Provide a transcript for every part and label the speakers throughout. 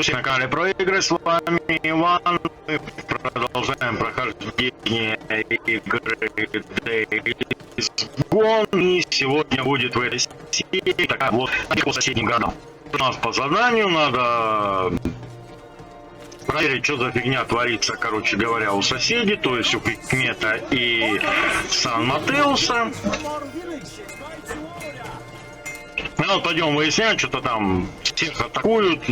Speaker 1: Приветствую на канале про игры, с вами ЮМани. Мы продолжаем прохождение игры и сегодня будет в этой серии такая вот по соседним городам. У нас по заданию надо проверить, что за фигня творится, короче говоря, у соседей, то есть у Хикмета и Сан-Матеуса. Ну вот пойдем выяснять, что-то там всех атакуют,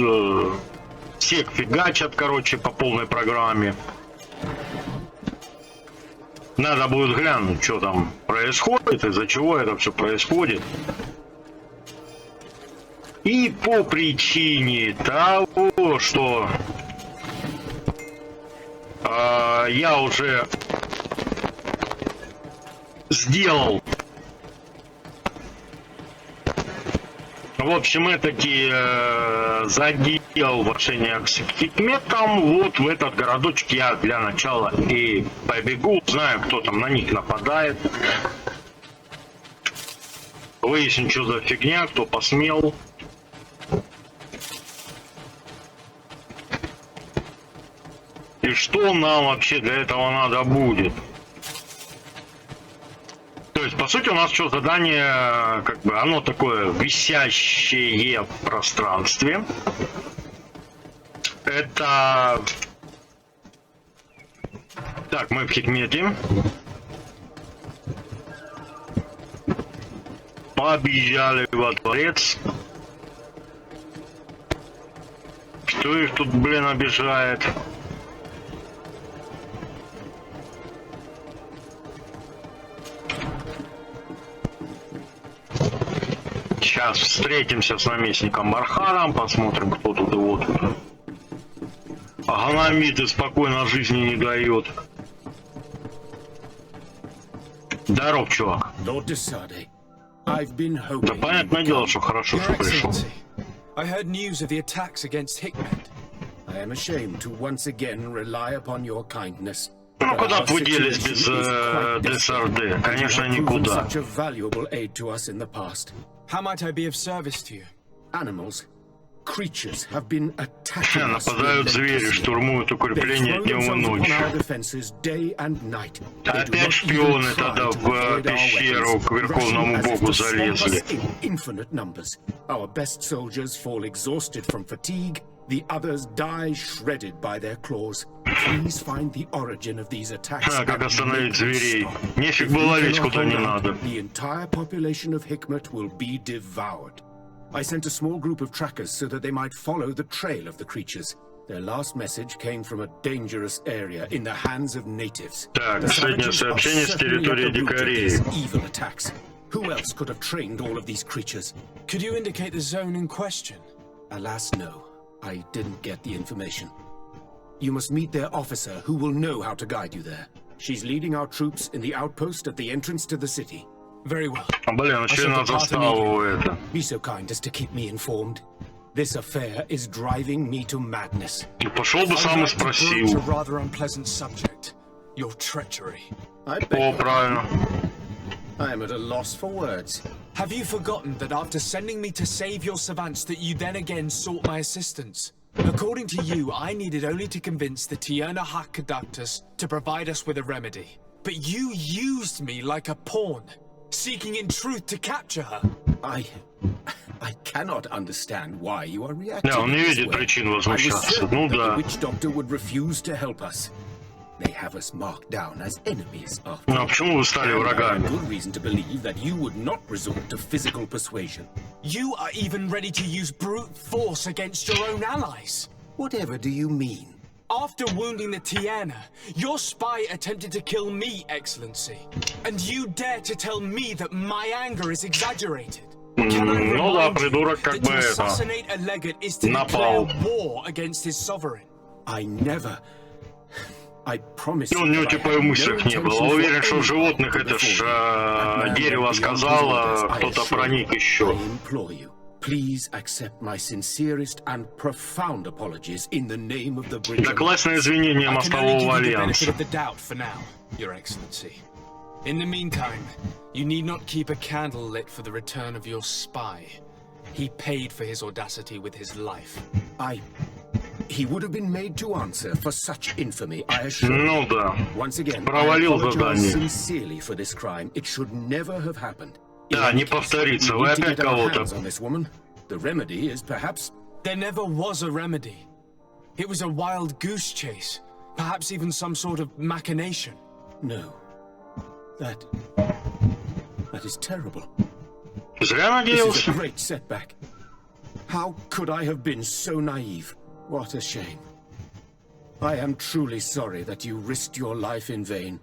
Speaker 1: всех фигачат, короче, по полной программе. Надо будет глянуть, что там происходит, из-за чего это все происходит. И по причине того, что я уже сделал, в общем, этаки задел в отношениях с Хикметом. Вот в этот городочек я для начала и побегу. Знаю, кто там на них нападает. Выясню, что за фигня, кто посмел. И что нам вообще для этого надо будет. То есть, по сути, у нас что, задание, как бы, оно такое висящее в пространстве. Это... Так, мы в Хикмете. Побежали во дворец. Что их тут, блин, обижает? Сейчас встретимся с наместником Барханом, посмотрим, кто тут его тут. Агономиты спокойно жизни не дает. Здоров, чувак. Да понятное дело, что хорошо, что пришел. Ну куда бы вы делись без Сарде? Конечно, никуда.
Speaker 2: How might I be of service to you? Animals, creatures have been attacking us.
Speaker 1: Нападают звери, штурмуют укрепления днем и ночью. Опять шпионы тогда в пещеру к Верховному Богу залезли.
Speaker 2: Our best soldiers fall exhausted from fatigue. The others die shredded by their claws. Please find the origin of these attacks.
Speaker 1: Как остановить зверей? Нефиг было лезть куда не надо.
Speaker 2: The entire population of Hikmet will be devoured. I sent a small group of trackers so that they might follow the trail of the creatures. Their last message came from a dangerous area in the hands of natives.
Speaker 1: Так, последнее сообщение с территории дикарей.
Speaker 2: Evil attacks. Who else could have trained all of these creatures? Could you indicate the zone in question? Alas, no. I didn't get the information. You must meet their officer, who will know how to guide you there. She's leading our troops in the outpost at the entrance to the city. Very well.
Speaker 1: Блин, еще на заставу это.
Speaker 2: Be so kind as to keep me informed. This affair is driving me to madness.
Speaker 1: И пошел бы сам и спросил.
Speaker 2: A rather unpleasant subject. Your treachery.
Speaker 1: О, правильно.
Speaker 2: I am at a loss for words. Have you forgotten that after sending me to save your savants that you then again sought my assistance? According to you, I needed only to convince the Tierna Conductors to provide us with a remedy. But you used me like a pawn, seeking in truth to capture her. I cannot understand why you are reacting.
Speaker 1: Да, он не видит причин возмущаться. Ну да.
Speaker 2: Which doctor would refuse to help us? They have us marked down as enemies after.
Speaker 1: Ну а почему вы стали врагами?
Speaker 2: Good reason to believe that you would not resort to physical persuasion. You are even ready to use brute force against your own allies. Whatever do you mean? After wounding the Tiana, your spy attempted to kill me, Excellency. And you dare to tell me that my anger is exaggerated.
Speaker 1: Ну да, придурок как бы это напал. Ну, у него типа и в мыслях не было. Уверен, что в животных это ж дерево сказала, кто-то проник еще. Доклассное извинение мостового альянса.
Speaker 2: In the meantime, you need not keep a candle lit for the return of your spy. He paid for his audacity with his life.
Speaker 3: He would have been made to answer for such infamy, I assure you.
Speaker 1: Ну да.
Speaker 3: Once again, I
Speaker 1: Провалил
Speaker 3: apologize
Speaker 1: задание.
Speaker 3: sincerely for this crime. It should never have happened.
Speaker 1: Да, не повторится. Вы опять кого-то.
Speaker 3: The remedy is perhaps...
Speaker 2: There never was a remedy. It was a wild goose chase. Perhaps even some sort of machination.
Speaker 3: No. That is terrible.
Speaker 1: Зря
Speaker 3: This is
Speaker 1: надеялся.
Speaker 3: a great setback. How could I have been so naive? What a shame. I am truly sorry that you risked your life in vain.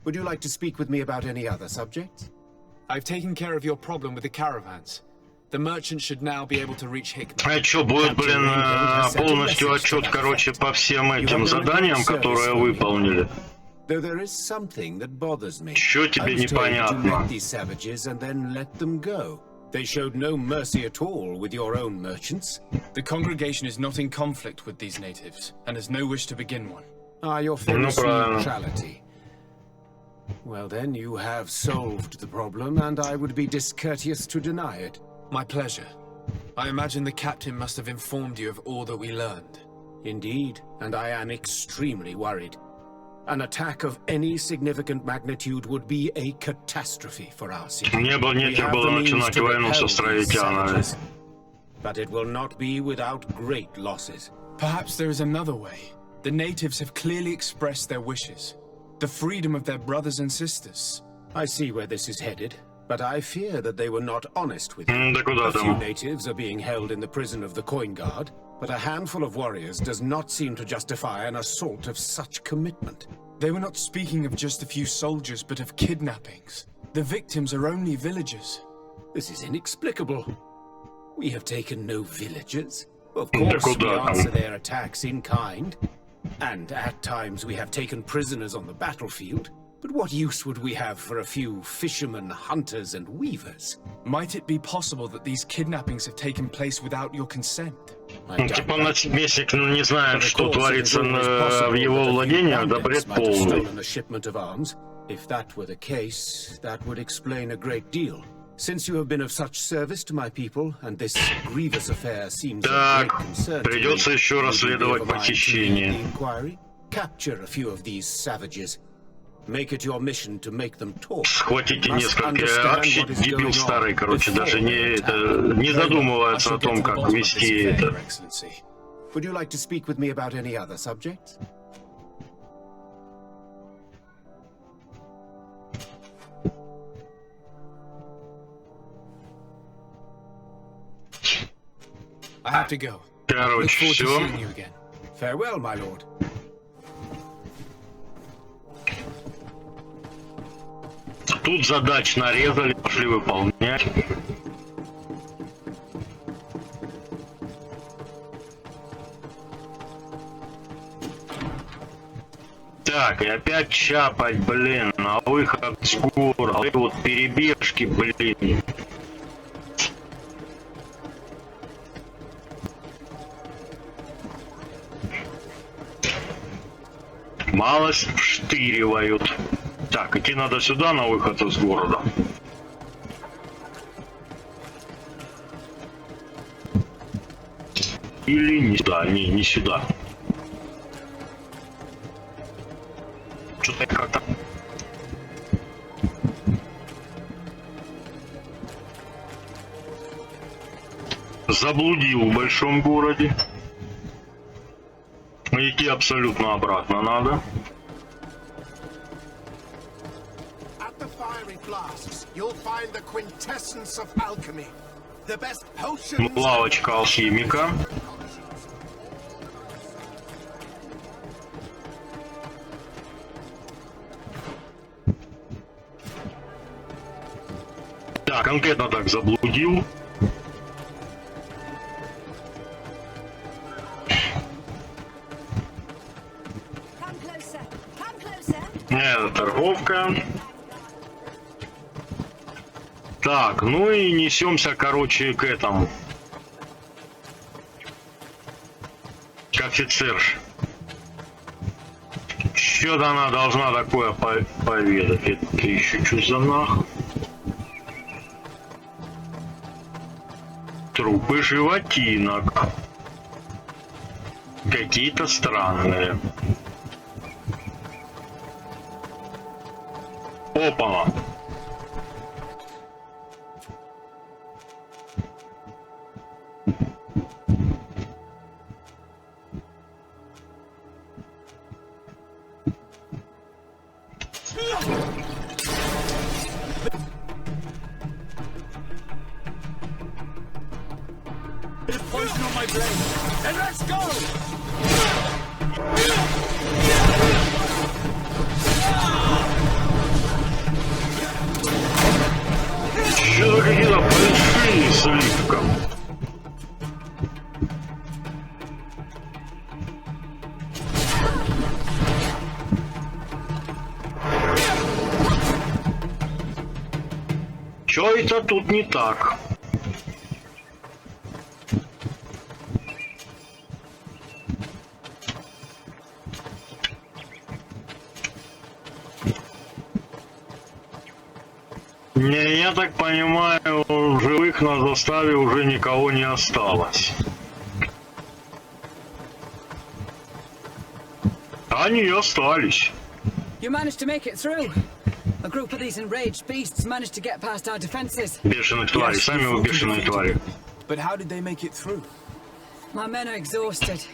Speaker 3: Would you like to speak with me about any other subjects?
Speaker 2: I've taken care of your problem with the caravans. The merchant should now be able to reach Hickman.
Speaker 1: А что, будет, блин, полностью отчет, короче, по всем этим заданиям, которые выполнили?
Speaker 3: Though there is something that bothers me.
Speaker 1: Что тебе непонятно?
Speaker 3: These savages and then let them go. They showed no mercy at all with your own merchants.
Speaker 2: The congregation is not in conflict with these natives, and has no wish to begin one.
Speaker 3: Your famous neutrality. Well then, you have solved the problem, and I would be discourteous to deny it.
Speaker 2: My pleasure. I imagine the captain must have informed you of all that we learned.
Speaker 3: Indeed, and I am extremely worried. An attack of any significant magnitude would be a catastrophe for our city.
Speaker 1: Не было начинать войну с островитянами.
Speaker 3: But it will not be without great losses.
Speaker 2: Perhaps there is another way. The natives have clearly expressed their wishes. The freedom of their brothers and sisters.
Speaker 3: I see where this is headed, but I fear that they were not honest with you.
Speaker 1: Да куда
Speaker 3: A few
Speaker 1: там?
Speaker 3: natives are being held in the prison of the Coin Guard, but a handful of warriors does not seem to justify an assault of such commitment.
Speaker 2: They were not speaking of just a few soldiers, but of kidnappings. The victims are only villagers.
Speaker 3: This is inexplicable. We have taken no villagers. Of course, we answer their attacks in kind. And at times we have taken prisoners on the battlefield. But what use would we have for a few fishermen, hunters, and weavers?
Speaker 2: Might it be possible that these kidnappings have taken place without your consent?
Speaker 1: Типа наместник не знает, что творится в его владениях, да бред полный.
Speaker 3: If that were the case, that would explain a great deal. Since you have been of such service to my people, and this grievous affair seems of great concern to me,
Speaker 1: придется еще расследовать похищение.
Speaker 3: Capture a few of these savages. Make it your mission to make them talk.
Speaker 1: Схватите несколько. Вообще дебил старый, короче, даже не задумывается о том, как вести это.
Speaker 3: Would you like to speak with me about any other subjects?
Speaker 2: I have to go.
Speaker 1: Короче, все.
Speaker 3: Farewell, my lord.
Speaker 1: Тут задач нарезали, пошли выполнять. Так, и опять чапать, блин, на выход с города. И вот перебежки, блин. Малость вштыривают. Так, идти надо сюда, на выход из города. Или не сюда, не сюда. Что-то как-то... Заблудил в большом городе. Идти абсолютно обратно надо. Лавочка алхимика. Да, конкретно так заблудил. Это торговка. Так, ну и несемся, короче, к этому. К офицерше. Что-то она должна такое поведать. Это еще что за нахуй? Трупы животинок. какие-то странные. Опа!
Speaker 2: Poison on my blade, and let's go!
Speaker 1: Что за какие-то большие слишком? Чё это тут не так? Я так понимаю, живых на заставе уже никого не осталось. Они остались.
Speaker 4: You managed to make it through. A group of these enraged beasts managed to get past our defenses.
Speaker 1: Бешеных тварей, сами вы бешеные твари.
Speaker 2: But how did they make it through?
Speaker 4: My men are exhausted.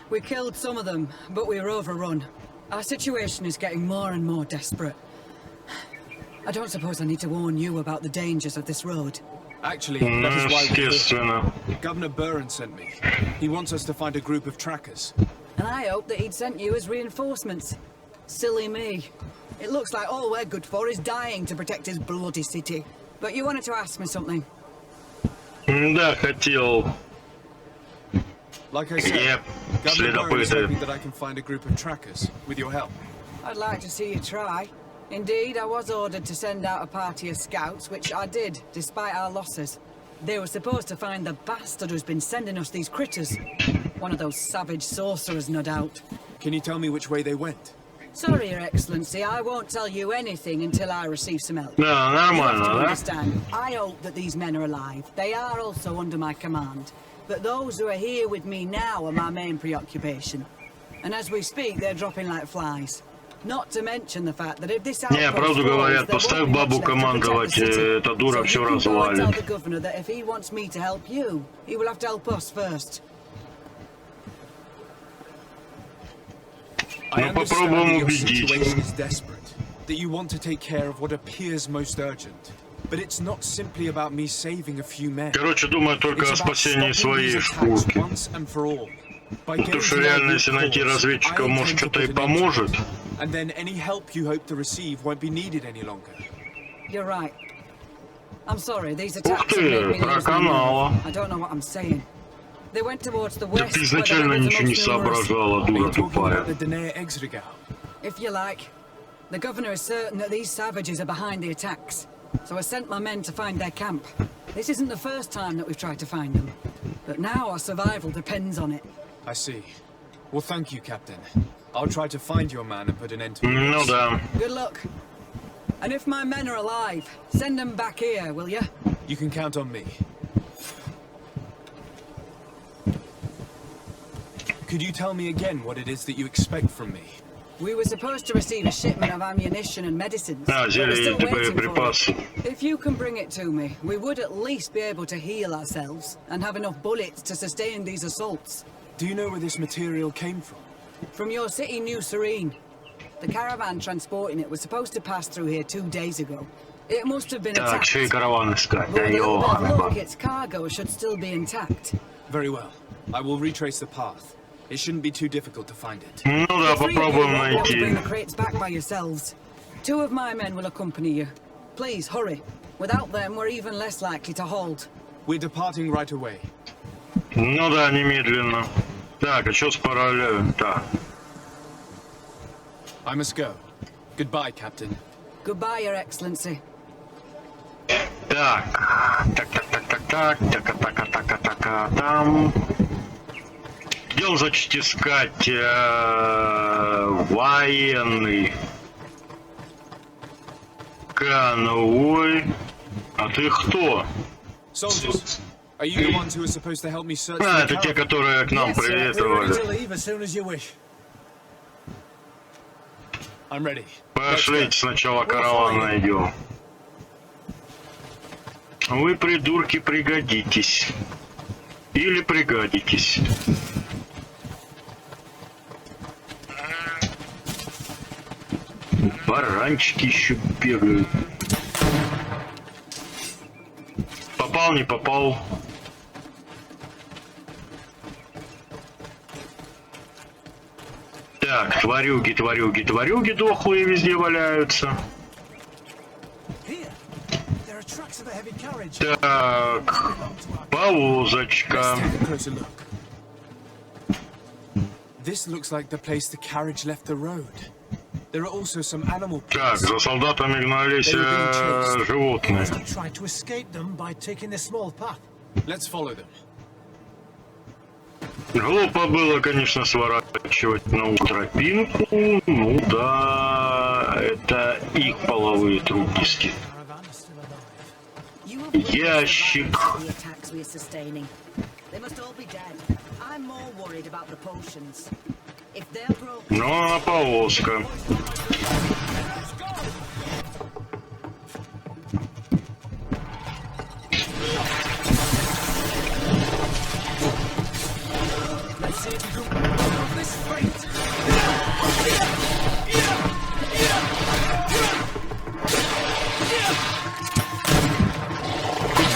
Speaker 4: We killed some of them, but we were overrun. Our situation is getting more and more desperate. I don't suppose I need to warn you about the dangers of this road.
Speaker 2: Actually, that is why
Speaker 1: Естественно.
Speaker 2: Governor Burren sent me. He wants us to find a group of trackers.
Speaker 4: And I hope that he'd sent you as reinforcements. Silly me. It looks like all we're good for is dying to protect his bloody city. But you wanted to ask me something.
Speaker 1: Да, хотел.
Speaker 2: Like I said, Governor Burren is hoping that I can find a group of trackers with your help.
Speaker 4: I'd like to see you try. Indeed, I was ordered to send out a party of scouts, which I did, despite our losses. They were supposed to find the bastard who's been sending us these critters. One of those savage sorcerers, no doubt.
Speaker 2: Can you tell me which way they went?
Speaker 4: Sorry, Your Excellency, I won't tell you anything until I receive some help.
Speaker 1: Да,
Speaker 4: You have to
Speaker 1: нормально, да?
Speaker 4: understand, I hope that these men are alive. They are also under my command. But those who are here with me now are my main preoccupation. And as we speak, they're dropping like flies. Not to mention the fact that if this
Speaker 1: Не, правду говорят, поставь бабу командовать, эта дура все развалит.
Speaker 4: tell the governor that if he wants me to help you, he will have to help us first.
Speaker 2: I
Speaker 1: Ну,
Speaker 2: understand
Speaker 1: попробуем
Speaker 2: that your
Speaker 1: убедить.
Speaker 2: situation is desperate, that you want to take care of what appears most urgent. But it's not simply about me saving a few men.
Speaker 1: Короче, думаю только о
Speaker 2: It's about
Speaker 1: спасении
Speaker 2: stopping
Speaker 1: своей
Speaker 2: these attacks
Speaker 1: шкурки.
Speaker 2: once and for all. By
Speaker 1: Потому
Speaker 2: getting
Speaker 1: что
Speaker 2: to their
Speaker 1: реально,
Speaker 2: root
Speaker 1: если найти
Speaker 2: cause,
Speaker 1: разведчика,
Speaker 2: I
Speaker 1: может,
Speaker 2: intend to
Speaker 1: что-то и
Speaker 2: put an end to
Speaker 1: поможет.
Speaker 2: it. And then any help you hope to receive won't be needed any longer.
Speaker 4: You're right. I'm sorry, these attacks
Speaker 1: ты,
Speaker 4: have made me
Speaker 1: про
Speaker 4: lose my
Speaker 1: канала.
Speaker 4: nerve. I don't know what I'm saying. They went towards the west,
Speaker 1: Ты
Speaker 4: where
Speaker 1: изначально
Speaker 4: the
Speaker 1: ничего не
Speaker 4: most numerous.
Speaker 1: соображала,
Speaker 2: Are
Speaker 1: дура
Speaker 2: you talking
Speaker 1: тупая.
Speaker 2: about the Denair Exregau?
Speaker 4: If you like. The governor is certain that these savages are behind the attacks. So I sent my men to find their camp. This isn't the first time that we've tried to find them. But now our survival depends on it.
Speaker 2: I see. Well, thank you, Captain. I'll try to find your man and put an end to it.
Speaker 1: Ну да.
Speaker 4: Good luck. And if my men are alive, send them back here, will you?
Speaker 2: You can count on me. Could you tell me again what it is that you expect from me?
Speaker 4: We were supposed to receive a shipment of ammunition and medicines.
Speaker 1: А,
Speaker 4: but we're
Speaker 1: зелье
Speaker 4: still
Speaker 1: и
Speaker 4: waiting for it.
Speaker 1: боеприпасы.
Speaker 4: If you can bring it to me, we would at least be able to heal ourselves and have enough bullets to sustain these assaults.
Speaker 2: Do you know where this material came from?
Speaker 4: From your city, New Serene. The caravan transporting it was supposed to pass through here 2 days ago. It must have been
Speaker 1: Так,
Speaker 4: attacked.
Speaker 1: еще и караван искать.
Speaker 4: But
Speaker 1: Да
Speaker 4: with a little bit of
Speaker 1: ёбаный
Speaker 4: luck,
Speaker 1: баб.
Speaker 4: its cargo should still be intact.
Speaker 2: Very well. I will retrace the path. It shouldn't be too difficult to find it.
Speaker 1: Ну да,
Speaker 4: The three of you
Speaker 1: попробуем
Speaker 4: won't be able to bring
Speaker 1: найти.
Speaker 4: the crates back by yourselves. 2 of my men will accompany you. Please, hurry. Without them, we're even less likely to hold.
Speaker 2: We're departing right away.
Speaker 1: Ну да, немедленно. Так, а что с параллелью? Так.
Speaker 2: I must go. Goodbye, Captain.
Speaker 4: Goodbye, Your Excellency.
Speaker 1: Так, там. Идем, значит, искать военный конвой. А ты кто?
Speaker 2: Soldiers, Are you the ones who are supposed to help me search for
Speaker 1: А,
Speaker 2: the
Speaker 1: это те,
Speaker 2: caravan?
Speaker 1: которые к нам приветствовали.
Speaker 2: I'm ready.
Speaker 1: Пошлите сначала караван найдем. Вы, придурки, пригодитесь. Или пригодитесь. Баранчики еще бегают. Попал, не попал. Так, тварюги, тварюги, тварюги дохлые везде валяются. Так, повозочка.
Speaker 2: This looks like the place the carriage left the road. There are also some animal
Speaker 1: Так, за солдатами гнались животные.
Speaker 2: Let's follow them.
Speaker 1: Глупо было, конечно, сворачивать на тропинку. Ну да, это их половые трудности. Ящик. Ну, а повозка.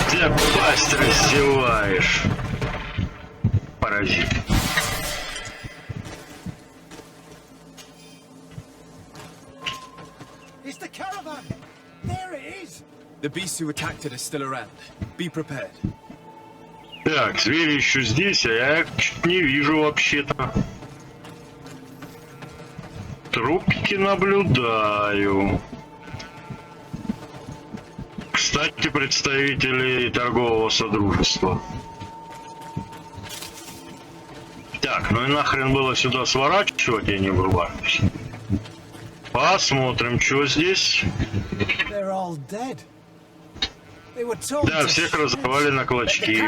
Speaker 1: Где пасть раздеваешь, паразит.
Speaker 2: The beasts who attacked it are still around. Be prepared.
Speaker 1: Так, звери еще здесь, а я их чуть не вижу вообще-то. Трубки наблюдаю. Кстати, представители торгового содружества. Так, ну и нахрен было сюда сворачивать, я не врубаюсь. Посмотрим, что здесь. Да, всех разорвали на клочки.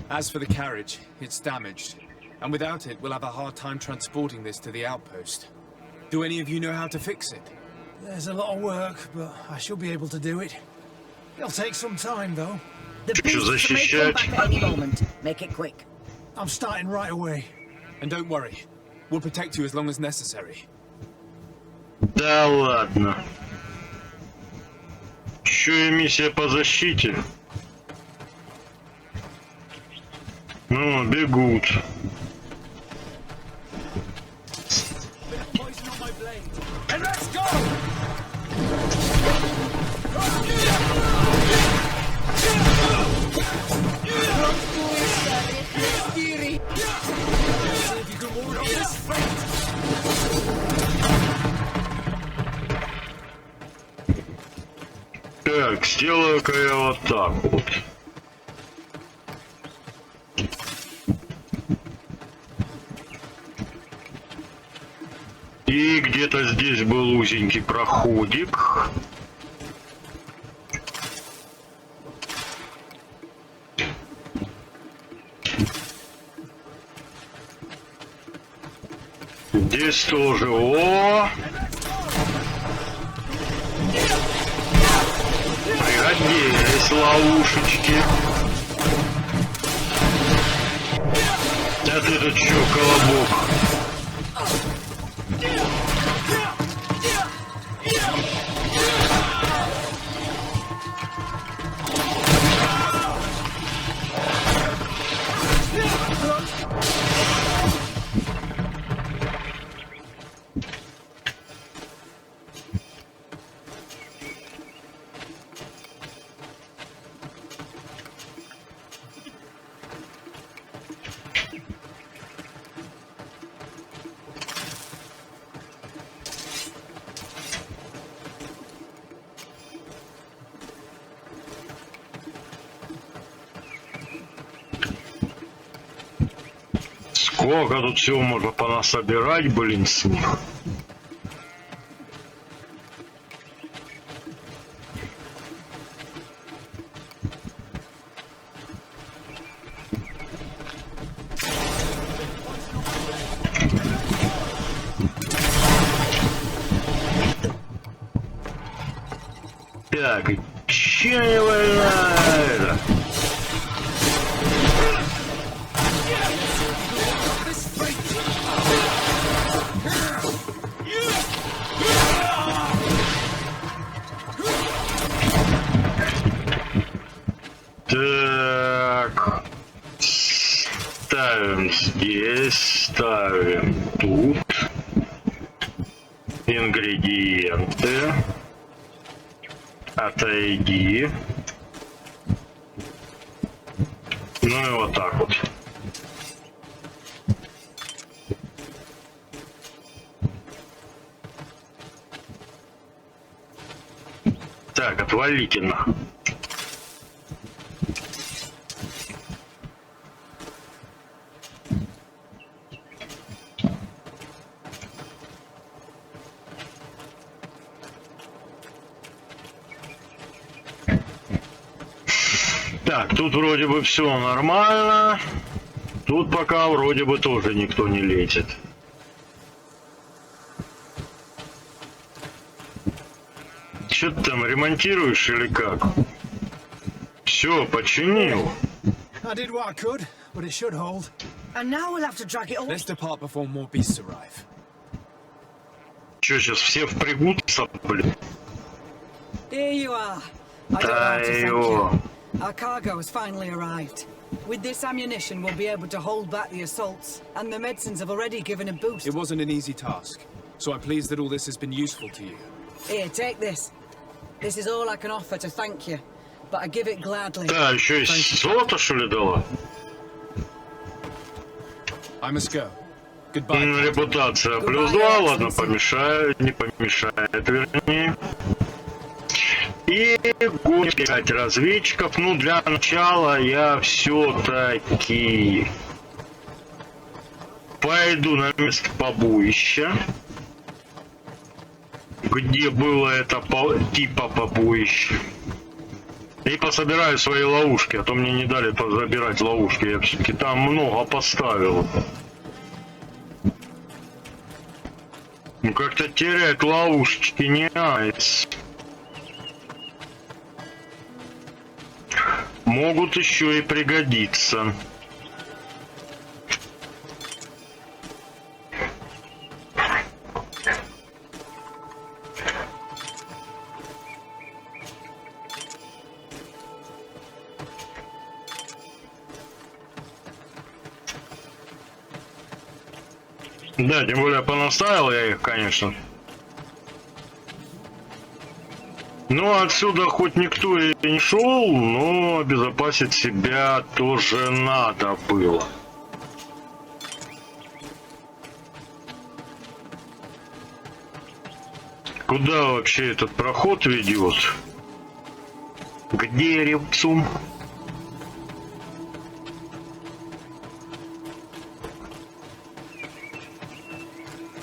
Speaker 2: As for the carriage, it's damaged. And without it, we'll have a hard time transporting this to the outpost. Do any of you know how to fix it?
Speaker 5: There's a lot of work, but I should be able to do it. It'll take some time, though.
Speaker 1: Что защищать?
Speaker 5: I'm starting right away.
Speaker 2: And don't worry, we'll protect you as long as necessary.
Speaker 1: Да ладно. Еще и миссия по защите. Ну, бегут. Так, сделаю-ка я вот так вот. И где-то здесь был узенький проходик. Здесь тоже. О! Пригодились ловушечки. Да ты тут чё, колобок? Сколько тут всего можно понасобирать, блин, с них. Так, че не война это? Так, ставим здесь, ставим тут ингредиенты, отойди, ну и вот так вот. Так, отвалите на. Так, тут вроде бы все нормально. Тут пока вроде бы тоже никто не летит. Что ты там ремонтируешь или как? Все, починил.
Speaker 5: I did what I could, but it should hold.
Speaker 4: And now we'll have to drag it all.
Speaker 2: Let's depart before more beasts arrive.
Speaker 1: Че, сейчас все впрягутся, блин?
Speaker 4: Here you are. I don't know how to thank you. Our cargo has finally arrived. With this ammunition, we'll be able to hold back the assaults, and the medicines have already given a boost.
Speaker 2: It wasn't an easy task, so I'm pleased that all this has been useful to you.
Speaker 4: Here, take this. This is all I can offer to thank you, but I give it gladly.
Speaker 1: Да, еще и золото, что ли, дала?
Speaker 2: I must go. Goodbye.
Speaker 1: Репутация плюс 2, ладно, помешает, не помешает, вернее. И гонять 5 разведчиков. Ну, для начала я все-таки пойду на место побоища, где было это типа побоище, и пособираю свои ловушки, а то мне не дали позабирать ловушки. Я все-таки там много поставил. Ну, как-то терять ловушечки не нравится. Могут еще и пригодиться. Да, тем более понаставил я их, конечно. Ну, отсюда хоть никто и не шел, но обезопасить себя тоже надо было. Куда вообще этот проход ведет? К деревцу.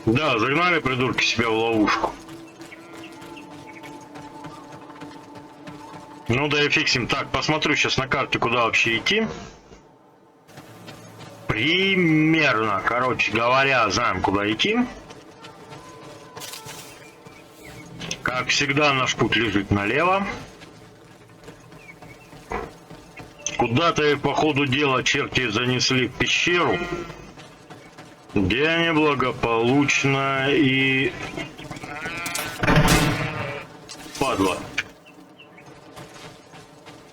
Speaker 1: Да, загнали придурки себя в ловушку. Ну да и фиг с ним. Так, посмотрю сейчас на карте, куда вообще идти. Примерно, короче говоря, знаем, куда идти. Как всегда, наш путь лежит налево. Куда-то по ходу дела черти занесли в пещеру, где они благополучно и... Падла.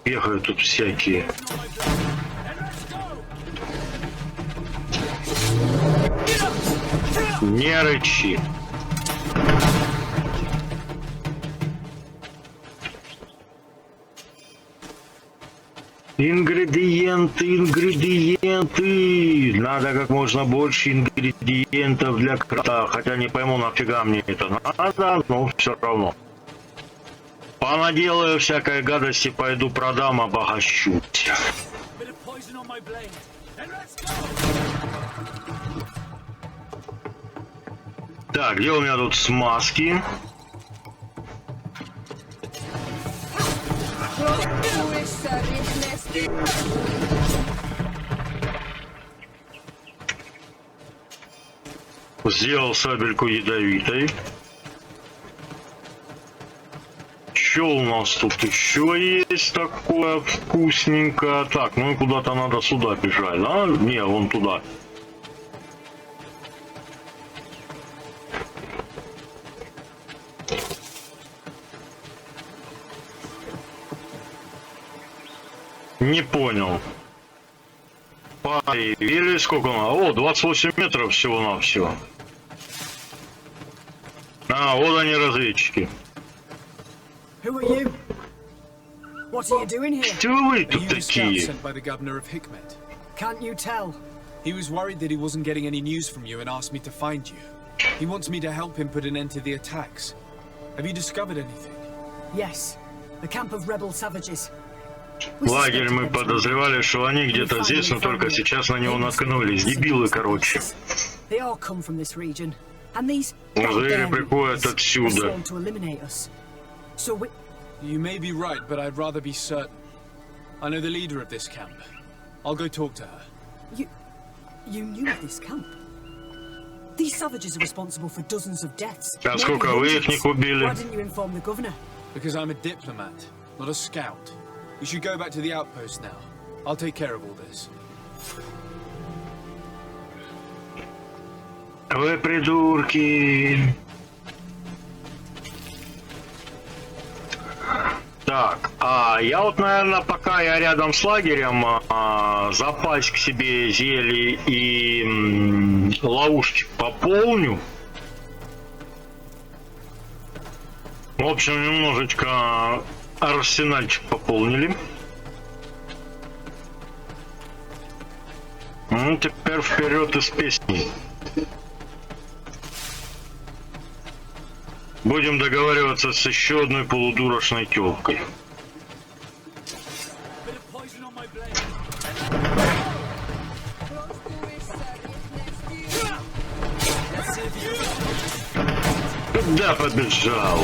Speaker 1: Ехают тут всякие. Не рычи. Ингредиенты, ингредиенты. Надо как можно больше ингредиентов для крафта. Хотя не пойму, нафига мне это надо, но все равно. Понаделаю всякой гадости, пойду продам, обогащусь. Так, где у меня тут смазки? Сделал сабельку ядовитой. Что у нас тут еще есть такое вкусненькое? Так, ну и куда-то надо сюда бежать, да? Не, вон туда. Не понял. Или сколько у нас? О, 28 метров всего-навсего. А, вот они, разведчики.
Speaker 4: Who are you? What are you doing here?
Speaker 1: Кто вы
Speaker 2: Are
Speaker 1: тут
Speaker 2: you the scout
Speaker 1: такие?
Speaker 2: sent by the governor of Hikmet?
Speaker 4: Can't you tell?
Speaker 2: He was worried that he wasn't getting any news from you and asked me to find you. He wants me to help him put an end to the attacks. Have you discovered anything?
Speaker 4: Yes. The camp of rebel savages.
Speaker 1: Лагерь мы подозревали, что они где-то здесь, но только сейчас на него наткнулись. Дебилы, короче.
Speaker 4: They all come from this region, and these
Speaker 1: Звери приходят отсюда.
Speaker 4: to eliminate us. So we...
Speaker 2: You may be right, but I'd rather be certain. I know the leader of this camp. I'll go talk to her.
Speaker 4: You knew of this camp? These savages are responsible for dozens of deaths.
Speaker 1: А сколько вы их убили?
Speaker 4: Why didn't you inform the governor?
Speaker 2: Because I'm a diplomat, not a scout. You should go back to the outpost now. I'll take care of all this.
Speaker 1: Вы придурки. Так, я вот, наверное, пока я рядом с лагерем, запас к себе зелье и ловушки пополню. В общем, немножечко арсенальчик пополнили. Ну, теперь вперед из песни. Будем договариваться с еще одной полудурочной тёлкой. Куда побежал?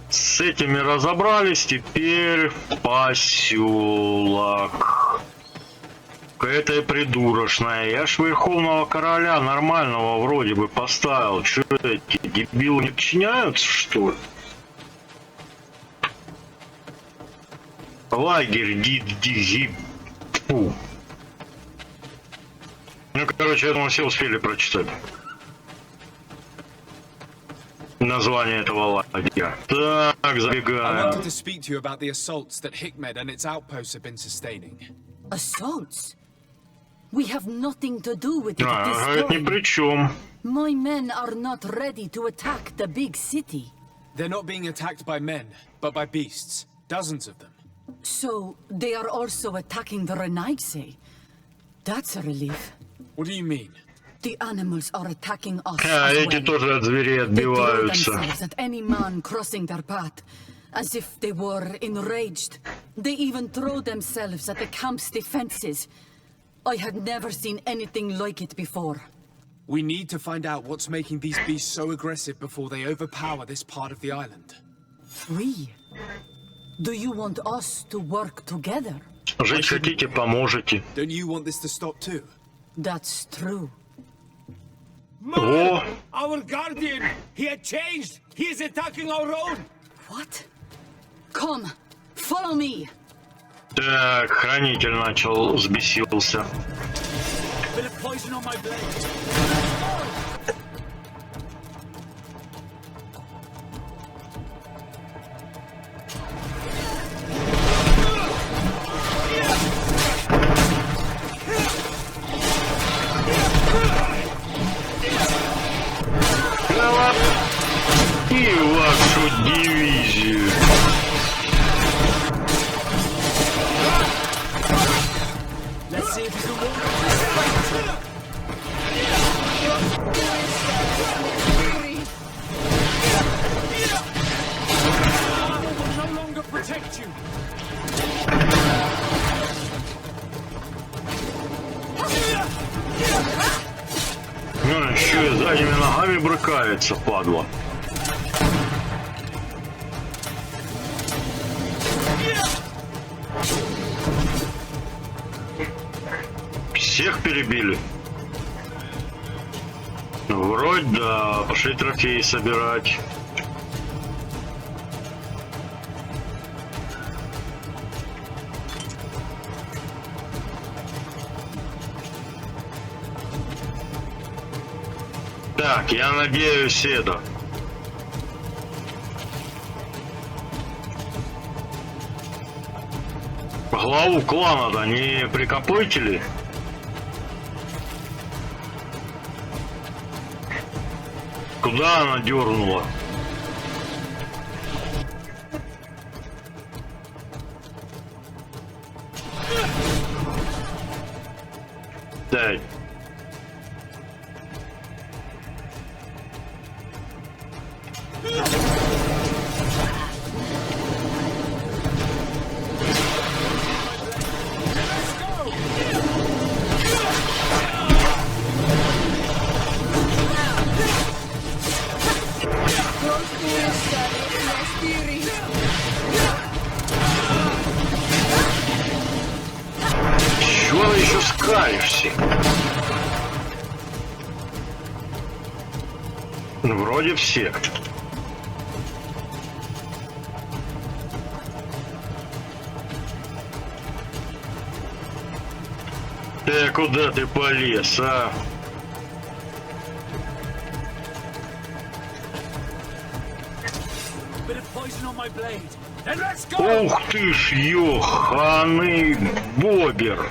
Speaker 1: С этими разобрались, теперь поселок. К этой придурочной. Я ж Верховного Короля нормального вроде бы поставил. Че эти дебилы не подчиняются, что ли? Лагерь Фу. Ну, короче, я думаю, все успели прочитать название этого лагеря. Так,
Speaker 2: I
Speaker 1: забегаем.
Speaker 2: wanted to speak to you about the assaults that Hikmet and its outposts have been sustaining.
Speaker 6: Assaults? We have nothing to do with it at
Speaker 1: Это ни
Speaker 6: this
Speaker 1: при
Speaker 6: time.
Speaker 1: чем.
Speaker 6: My men are not ready to attack the big city.
Speaker 2: They're not being attacked by men, but by beasts. Dozens of them.
Speaker 6: So, they are also attacking the Renaigse. That's a relief.
Speaker 2: What do you mean?
Speaker 6: The animals are attacking us as
Speaker 1: Эти
Speaker 6: well.
Speaker 1: тоже от зверей
Speaker 6: They throw
Speaker 1: отбиваются.
Speaker 6: themselves at any man crossing their path, as if they were enraged. They even throw themselves at the camp's defenses. I had never seen anything like it before.
Speaker 2: We need to find out what's making these beasts so aggressive before they overpower this part of the island.
Speaker 6: We? Do you want us to work together?
Speaker 1: Жить хотите, поможете.
Speaker 2: Don't you want this to stop too?
Speaker 6: That's true.
Speaker 1: О,
Speaker 5: Our guardian! He had changed! He is attacking our road!
Speaker 6: What? Come, follow me.
Speaker 1: так, хранитель начал, взбесился.
Speaker 5: Bit of poison on my blade!
Speaker 1: И вашу дивизию.
Speaker 2: Let's see if you can walk. No longer protect protect you.
Speaker 1: Ну, еще и задними ногами брыкается, падла. Всех перебили? Вроде да, пошли трофеи собирать. Так, я надеюсь, это... Главу клана-то не прикопайте ли? Куда она дернула? Так. Чего ты еще скалишься? Ну, вроде все. Куда ты полез, а? Ух ты ж, ёханый бобер!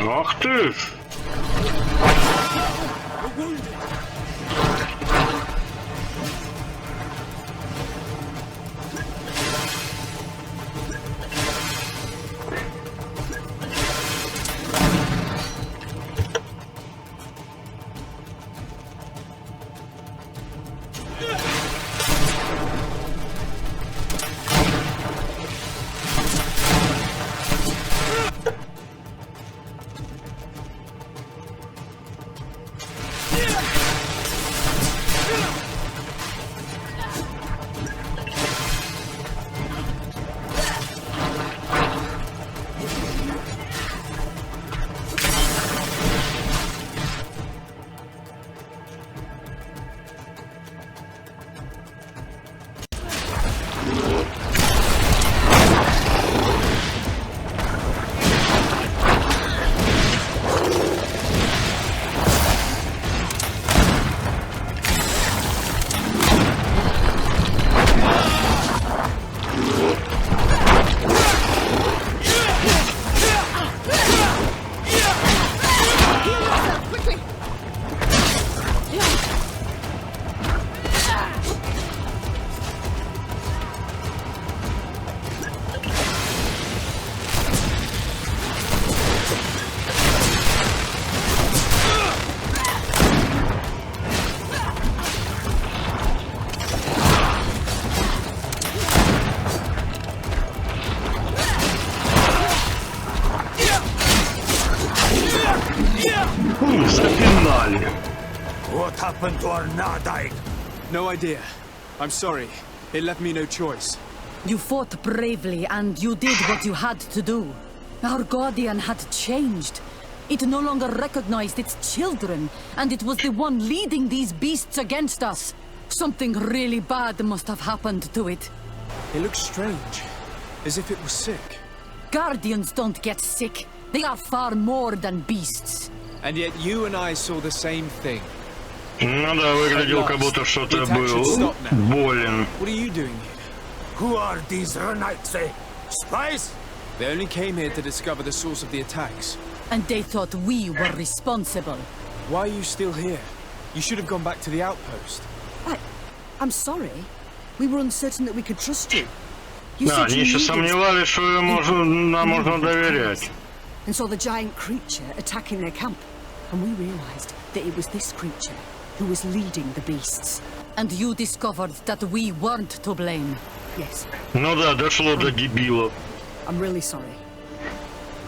Speaker 1: Ах ты ж!
Speaker 7: What happened to our Nadaik?
Speaker 2: No idea. I'm sorry. It left me no choice.
Speaker 6: You fought bravely and you did what you had to do. Our guardian had changed. It no longer recognized its children, and it was the one leading these beasts against us. Something really bad must have happened to it.
Speaker 2: It looks strange, as if it was sick.
Speaker 6: Guardians don't get sick. They are far more than beasts.
Speaker 2: And yet you and I saw the same thing.
Speaker 1: Ну да, выглядел, как будто что-то был болен.
Speaker 2: What are you doing here?
Speaker 7: Who are these Hranители? Spies?
Speaker 2: They only came here to discover the source of the attacks.
Speaker 6: And they thought we were responsible.
Speaker 2: Why are you still here? You should have gone back to the outpost.
Speaker 4: I'm sorry. We were uncertain that we could trust you.
Speaker 1: Да, они еще сомневались, что нам можно доверять.
Speaker 4: And saw the giant creature attacking their camp. And we realized that it was this creature who was leading the beasts.
Speaker 6: And you discovered that we weren't to blame.
Speaker 4: Yes.
Speaker 1: Ну да, дошло до дебилов.
Speaker 4: I'm really sorry.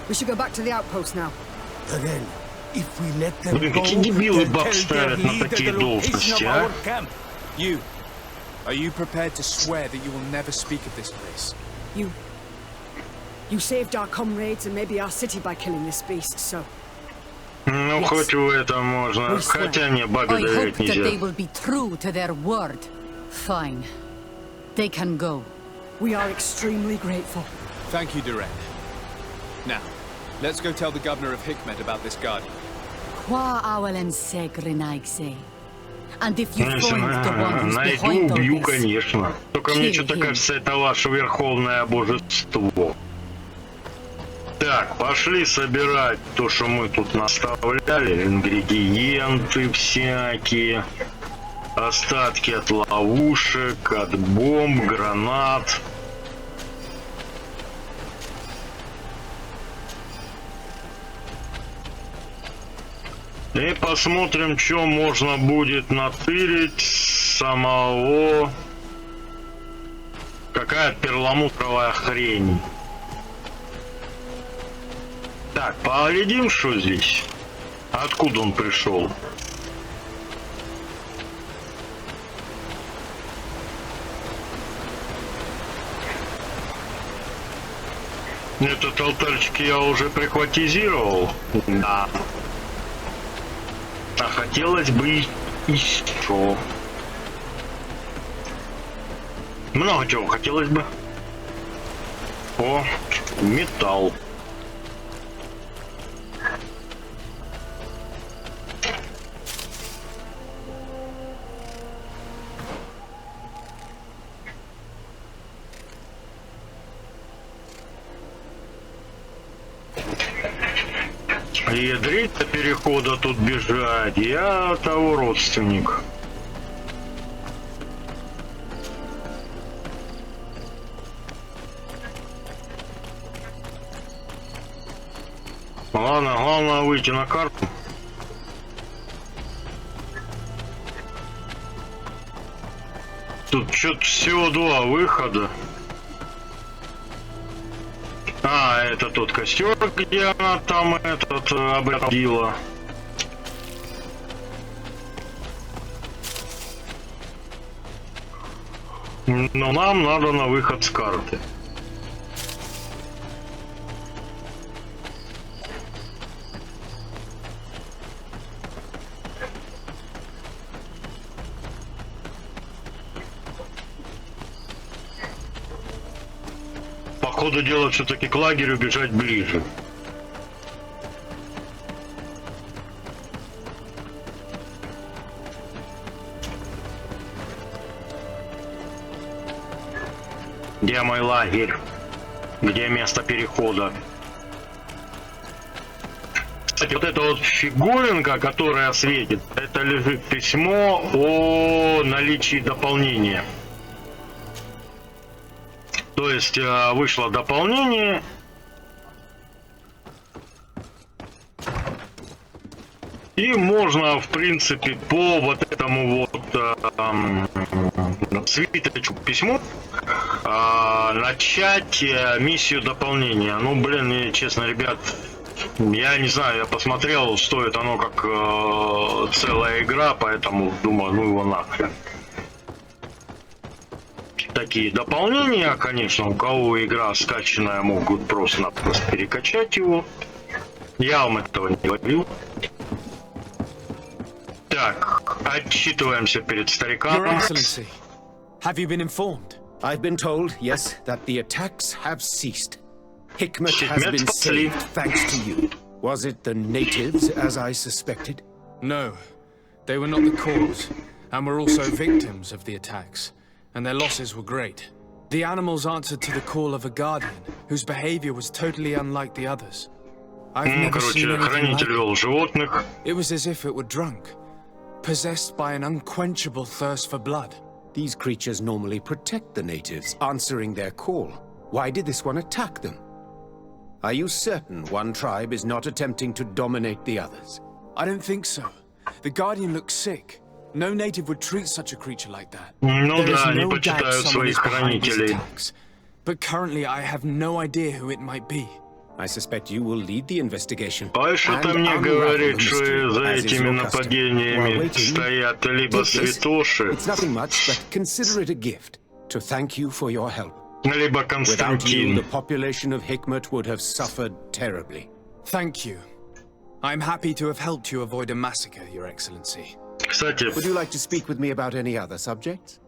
Speaker 4: We should go back to the outpost now.
Speaker 7: Then, if we let them
Speaker 1: Блин,
Speaker 7: go,
Speaker 1: какие дебилы
Speaker 7: they'll
Speaker 1: баб
Speaker 7: tell
Speaker 1: ставят
Speaker 7: their
Speaker 1: на
Speaker 7: leader
Speaker 1: такие
Speaker 7: the location
Speaker 1: должности,
Speaker 7: of
Speaker 1: а?
Speaker 7: our camp.
Speaker 2: You. Are you prepared to swear that you will never speak of this place?
Speaker 4: You saved our comrades and maybe our city by killing this beast, so...
Speaker 1: Ну, хоть в этом можно. Хотя не, бабе
Speaker 6: I hope
Speaker 1: доверять
Speaker 6: that they
Speaker 1: нельзя.
Speaker 6: will be true to their word. Fine. They can go.
Speaker 4: We are extremely grateful.
Speaker 2: Thank you, Duran. Now, let's go tell the governor of Hikmet about this guardian.
Speaker 6: Qua awelen segrenaigse. And if you
Speaker 1: Конечно,
Speaker 6: find the one who's
Speaker 1: найду,
Speaker 6: behind all
Speaker 1: убью,
Speaker 6: this,
Speaker 1: конечно. Только мне
Speaker 6: kill
Speaker 1: что-то
Speaker 6: him.
Speaker 1: кажется, это ваше верховное божество. Так, пошли собирать то, что мы тут наставляли. Ингредиенты всякие. Остатки от ловушек, от бомб, гранат. И посмотрим, что можно будет натырить самого. Какая перламутровая хрень. Так, поглядим, что здесь. Откуда он пришел? Этот алтарчик я уже прихватизировал. Да. А хотелось бы еще. Много чего хотелось бы. О, металл. Ядрить до перехода тут бежать. Я того родственник. Ладно, главное выйти на карту. Тут что-то всего два выхода. А, это тот костер, где она там этот обрядила. Но нам надо на выход с карты. По ходу дела все-таки к лагерю бежать ближе. Где мой лагерь? Где место перехода? Кстати, вот эта вот фигуринка, которая светит, это лежит письмо о наличии дополнения. То есть вышло дополнение. И можно, в принципе, по вот этому вот свиточку письму начать миссию дополнения. Ну, блин, честно, ребят, я не знаю, я посмотрел, стоит оно как целая игра, поэтому думаю, ну его нахрен. Такие дополнения, конечно, у кого игра скачанная, могут просто-напросто перекачать его. Я вам этого не говорил. Так, отчитываемся перед
Speaker 2: Your
Speaker 1: стариком.
Speaker 2: Excellency, have you been informed?
Speaker 3: I've been told, yes, that the attacks have ceased. Hikmet has been saved thanks to you. Was it the natives, as I suspected?
Speaker 2: No, they were not the cause, and were also victims of the attacks, and their losses were great. The animals answered to the call of a guardian, whose behavior was totally unlike the others. I've never seen anything
Speaker 1: Хранитель
Speaker 2: like
Speaker 1: вел животных.
Speaker 2: it. It was as if it were drunk, possessed by an unquenchable thirst for blood.
Speaker 3: These creatures normally protect the natives, answering their call. Why did this one attack them? Are you certain one tribe is not attempting to dominate the others?
Speaker 2: I don't think so. The guardian looks sick. No native would treat such a creature like that.
Speaker 1: Ну
Speaker 2: There is
Speaker 1: да, они
Speaker 2: no doubt
Speaker 1: почитают
Speaker 2: someone
Speaker 1: своих
Speaker 2: is behind these
Speaker 1: хранителей.
Speaker 2: attacks. But currently I have no idea who it might be.
Speaker 3: I suspect you will lead the investigation.
Speaker 1: А что-то
Speaker 3: and
Speaker 1: мне
Speaker 3: unravel
Speaker 1: говорит,
Speaker 3: the
Speaker 1: что
Speaker 3: mystery,
Speaker 1: за
Speaker 3: as is
Speaker 1: этими
Speaker 3: your custom.
Speaker 1: нападениями
Speaker 3: While waiting,
Speaker 1: стоят либо
Speaker 3: take this.
Speaker 1: святоши,
Speaker 3: It's nothing much, but consider it a gift to thank you for your help.
Speaker 1: либо
Speaker 3: Without you,
Speaker 1: Константин.
Speaker 3: the population of Hikmet would have suffered terribly.
Speaker 2: Thank you. I'm happy to have helped you avoid a massacre, Your Excellency.
Speaker 1: Кстати,
Speaker 3: Would you like to speak with me about any other subjects?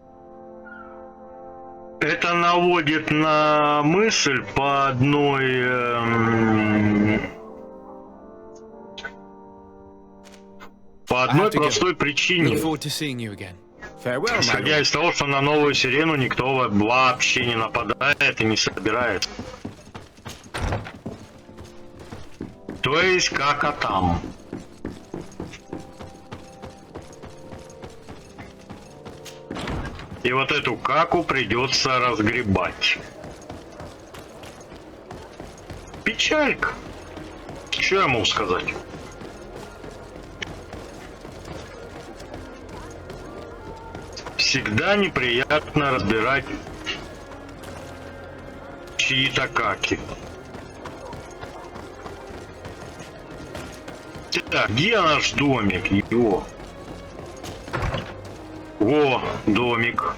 Speaker 1: это наводит на мысль по одной простой
Speaker 2: Look
Speaker 1: причине.
Speaker 2: forward to seeing you again.
Speaker 3: Farewell, my
Speaker 1: Исходя
Speaker 3: lord.
Speaker 1: из того, что на новую сирену никто вообще не нападает и не собирает. То есть как там. И вот эту каку придется разгребать. Печалька. Что я могу сказать? Всегда неприятно разбирать чьи-то каки. Так, где наш домик? Его. О, домик.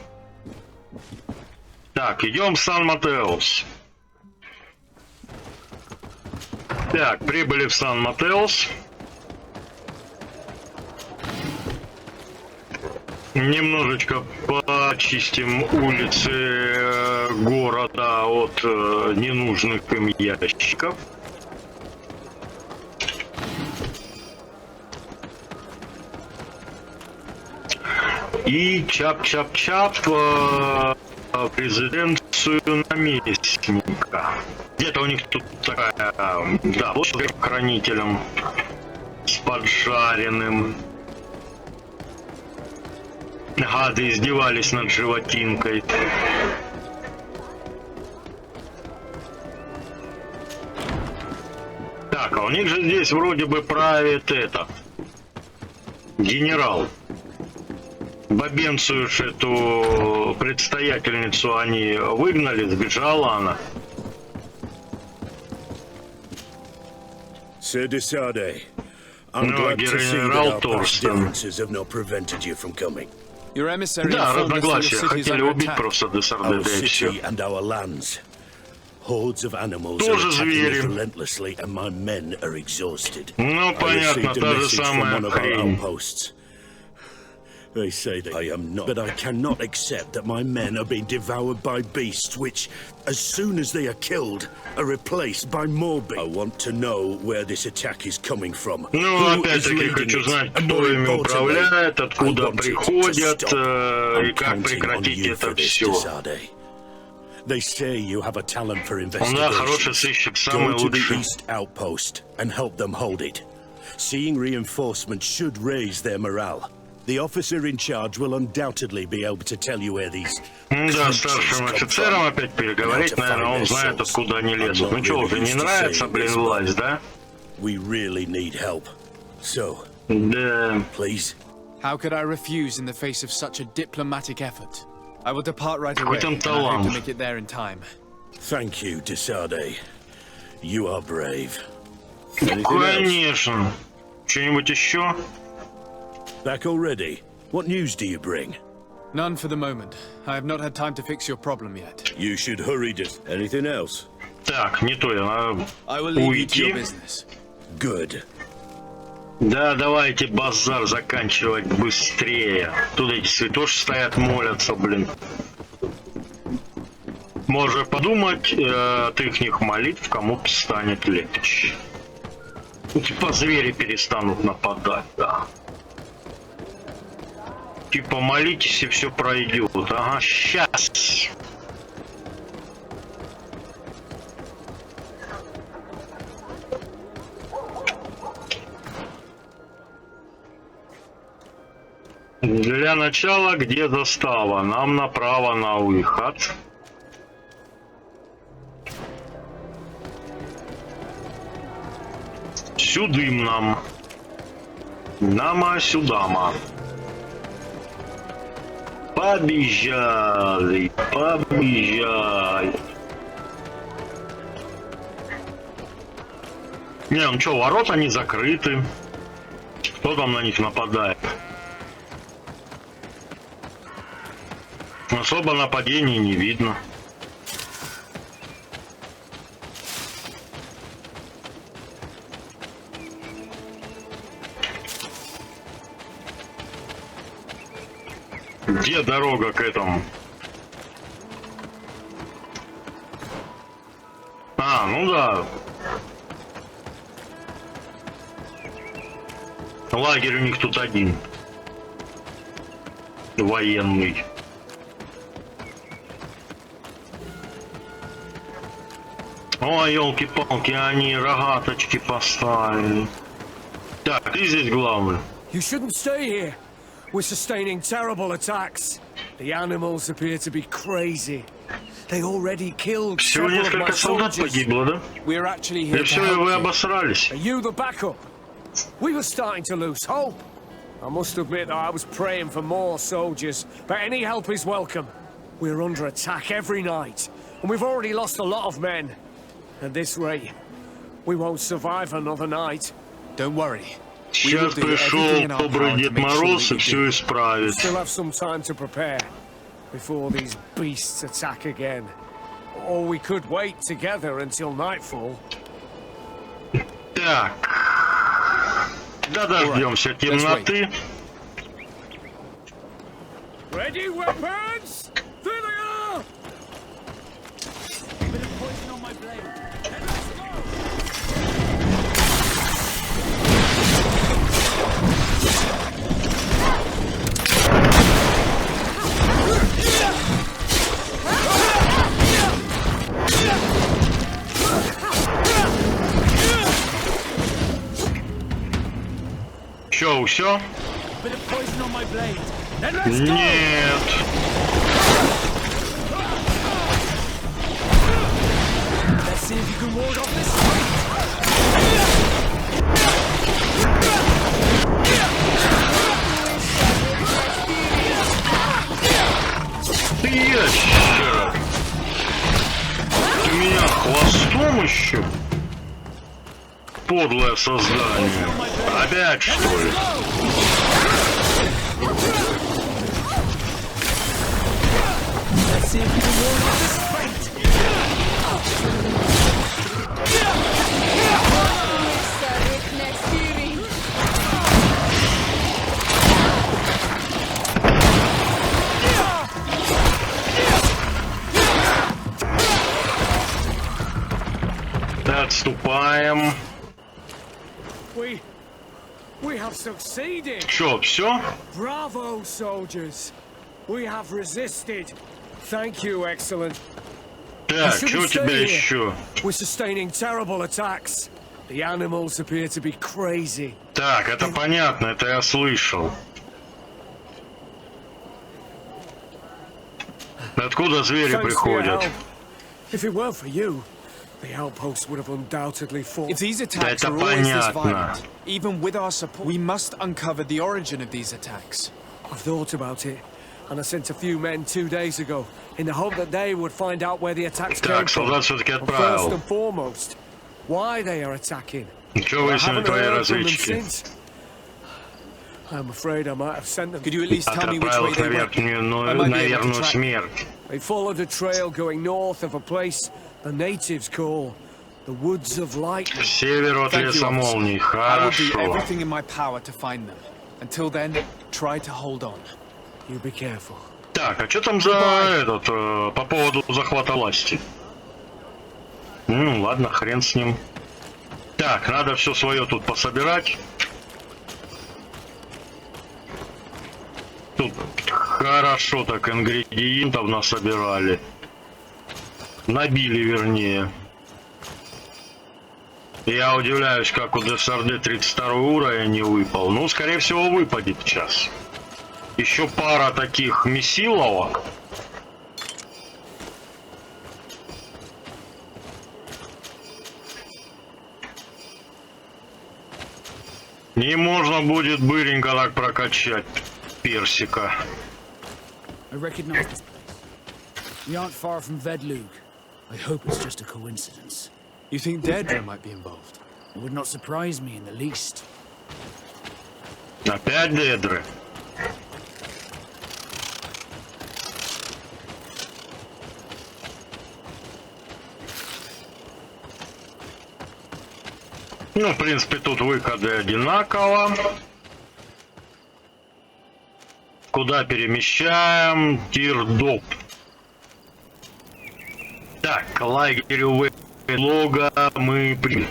Speaker 1: Так, идем в Сан-Матеус. Так, прибыли в Сан-Матеус. Немножечко почистим улицы города от ненужных им ящиков. И чап-чап-чап резиденцию наместника. Где-то у них тут такая, да, площадь хранителям с поджаренным. Гады издевались над животинкой. Так, а у них же здесь вроде бы правит это генерал. Бабенцию ж эту предстоятельницу они выгнали, сбежала она.
Speaker 7: Sir de Sarde, I'm
Speaker 1: No,
Speaker 7: glad to see that
Speaker 1: General
Speaker 7: our past
Speaker 1: Torsten.
Speaker 7: differences have not prevented you from coming.
Speaker 2: Your emissary
Speaker 1: Да,
Speaker 2: informed us that your
Speaker 1: разногласия.
Speaker 2: city is
Speaker 1: Хотели
Speaker 2: under
Speaker 1: убить
Speaker 2: attack.
Speaker 1: просто до Сарде,
Speaker 7: Our
Speaker 1: да и все.
Speaker 7: city and our lands. Hordes of animals
Speaker 1: Тоже
Speaker 7: are attacking
Speaker 1: звери.
Speaker 7: us relentlessly, and my men are exhausted.
Speaker 1: Ну,
Speaker 7: I
Speaker 1: понятно,
Speaker 7: received a
Speaker 1: та же
Speaker 7: message from
Speaker 1: самая
Speaker 7: one of our
Speaker 1: хрень.
Speaker 7: outposts. They say that I am not, but I cannot accept that my men are being devoured by beasts which, as soon as they are killed, are replaced by more beasts. I want to know where this attack is coming from.
Speaker 1: Ну,
Speaker 7: Who is
Speaker 1: опять-таки,
Speaker 7: leading
Speaker 1: хочу
Speaker 7: it?
Speaker 1: знать,
Speaker 7: And
Speaker 1: кто
Speaker 7: more
Speaker 1: ими
Speaker 7: importantly,
Speaker 1: управляет,
Speaker 7: I
Speaker 1: откуда
Speaker 7: want it to
Speaker 1: приходят,
Speaker 7: stop.
Speaker 1: и
Speaker 7: I'm
Speaker 1: как
Speaker 7: counting on
Speaker 1: прекратить
Speaker 7: you
Speaker 1: это
Speaker 7: for this,
Speaker 1: все.
Speaker 7: de Sarde. They say you have a talent for
Speaker 1: Да, хороший
Speaker 7: investigation.
Speaker 1: сыщик, самый
Speaker 7: Go to the
Speaker 1: лучший.
Speaker 7: east outpost and help them hold it. Seeing reinforcements should raise their morale. The officer in charge will undoubtedly be able to tell you where these
Speaker 1: Да, старшим офицером опять переговорить, наверное, он знает, откуда они лезут. Ну что, уже не нравится, блин, власть, да?
Speaker 7: We really need help. So,
Speaker 1: Да.
Speaker 7: please.
Speaker 2: How could I refuse in the face of such a diplomatic effort? I will depart right away,
Speaker 1: там
Speaker 2: and I hope
Speaker 1: талант.
Speaker 2: to make it there in time.
Speaker 7: Thank you, de Sarde. You are brave. Anything else?
Speaker 1: Конечно. Что-нибудь еще?
Speaker 7: Back already? What news do you bring?
Speaker 2: None for the moment. I have not had time to fix your problem yet.
Speaker 7: You should hurry to... Anything else?
Speaker 1: Так, не то я.
Speaker 2: I will leave you to
Speaker 1: Уйти.
Speaker 2: your business.
Speaker 7: Good.
Speaker 1: Да, давайте базар заканчивать быстрее. Тут эти святоши стоят, молятся, блин. Можно подумать, от их молитв кому-то станет легче. Типа звери перестанут нападать, да. Типа молитесь и все пройдет. Ага, сейчас. Для начала, где застава? Нам направо на выход. Сюдым нам. Нама-сюдама. Побежали, побежали. Не, ну что, ворота не закрыты. Кто там на них нападает? Особо нападений не видно. Где дорога к этому? А, ну да. Лагерь у них тут один. Военный. Ой, елки-палки, они рогаточки поставили. Так, ты здесь главный.
Speaker 5: You shouldn't stay here. We're sustaining terrible attacks. The animals appear to be crazy. They already killed
Speaker 1: Всего
Speaker 5: several of my
Speaker 1: несколько солдат
Speaker 5: soldiers.
Speaker 1: погибло, да?
Speaker 2: We're actually
Speaker 1: И
Speaker 2: here to
Speaker 1: все, и
Speaker 2: help
Speaker 1: вы
Speaker 2: you.
Speaker 1: обосрались.
Speaker 5: Are you the backup? We were starting to lose hope. I must admit that I was praying for more soldiers, but any help is welcome. We're under attack every night, and we've already lost a lot of men. At this rate, we won't survive another night.
Speaker 2: Don't worry.
Speaker 1: Сейчас пришел добрый Дед Мороз и все исправит.
Speaker 5: Still have some time to prepare before these beasts attack again. Or we could wait together until nightfall.
Speaker 1: Так. Да дождемся темноты.
Speaker 5: Ready, weapons? There they are!
Speaker 2: Bit of poison on my blade. Let's go.
Speaker 1: Че, все?
Speaker 2: Bit of poison on my blade.
Speaker 1: Нет.
Speaker 2: Let's see if you can ward off this fight.
Speaker 1: Ты ящер. Ты меня хвостом еще? Подлое создание. Опять, что ли?
Speaker 2: Let's see if you can ward off this fight.
Speaker 1: Отступаем.
Speaker 5: We have succeeded.
Speaker 1: Че, все?
Speaker 5: Bravo, soldiers. We have resisted. Thank you, excellent.
Speaker 1: Так, что у тебя еще?
Speaker 5: We're sustaining terrible attacks. The animals appear to be crazy.
Speaker 1: Так, это понятно, это я слышал. Откуда звери
Speaker 5: Thanks for your
Speaker 1: приходят?
Speaker 5: help. If it weren't for you, the outpost would have undoubtedly fallen.
Speaker 2: If these attacks
Speaker 1: Это
Speaker 2: are always this
Speaker 1: понятно.
Speaker 2: violent, even with our support, we must uncover the origin of these attacks.
Speaker 5: I've thought about it, and I sent a few men 2 days ago in the hope that they would find out where the attacks came
Speaker 1: Так,
Speaker 5: from.
Speaker 1: солдат все-таки
Speaker 5: And first
Speaker 1: отправил.
Speaker 5: and foremost, why they are attacking.
Speaker 1: Что
Speaker 5: I
Speaker 1: выяснили
Speaker 5: haven't
Speaker 1: твои
Speaker 5: heard from them
Speaker 1: разведчики?
Speaker 5: since. I'm afraid I might have sent them.
Speaker 2: Could you at least tell me which way
Speaker 1: Отправил их на
Speaker 2: they went?
Speaker 1: верхнюю,
Speaker 2: I might be able to
Speaker 1: наверную
Speaker 2: track.
Speaker 1: смерть.
Speaker 5: They followed a trail going north of a place the natives call The woods of light.
Speaker 1: К северу от
Speaker 2: Thank you,
Speaker 1: леса
Speaker 2: officer.
Speaker 1: молний.
Speaker 2: I will do
Speaker 1: Хорошо.
Speaker 2: everything in my power to find them. Until then, try to hold on.
Speaker 5: You be careful.
Speaker 1: Так, а что там за этот, по поводу захвата власти? Ну, ладно, хрен с ним. Так, надо все свое тут пособирать. Тут хорошо так ингредиентов насобирали. Набили, вернее. Я удивляюсь, как у Сарде 32 уровень не выпал. Ну, скорее всего, выпадет сейчас. Еще пара таких месиловок. И можно будет быренько так прокачать персика.
Speaker 8: I recognize this place. We aren't far from Vedlug. I hope it's just a coincidence.
Speaker 2: You think Deirdre might be involved?
Speaker 8: It would not surprise me in the least.
Speaker 1: Опять Дедры. Ну, в принципе, тут выходы одинаково. Куда перемещаем? Тир-доп. Так, к лагерю лога мы при...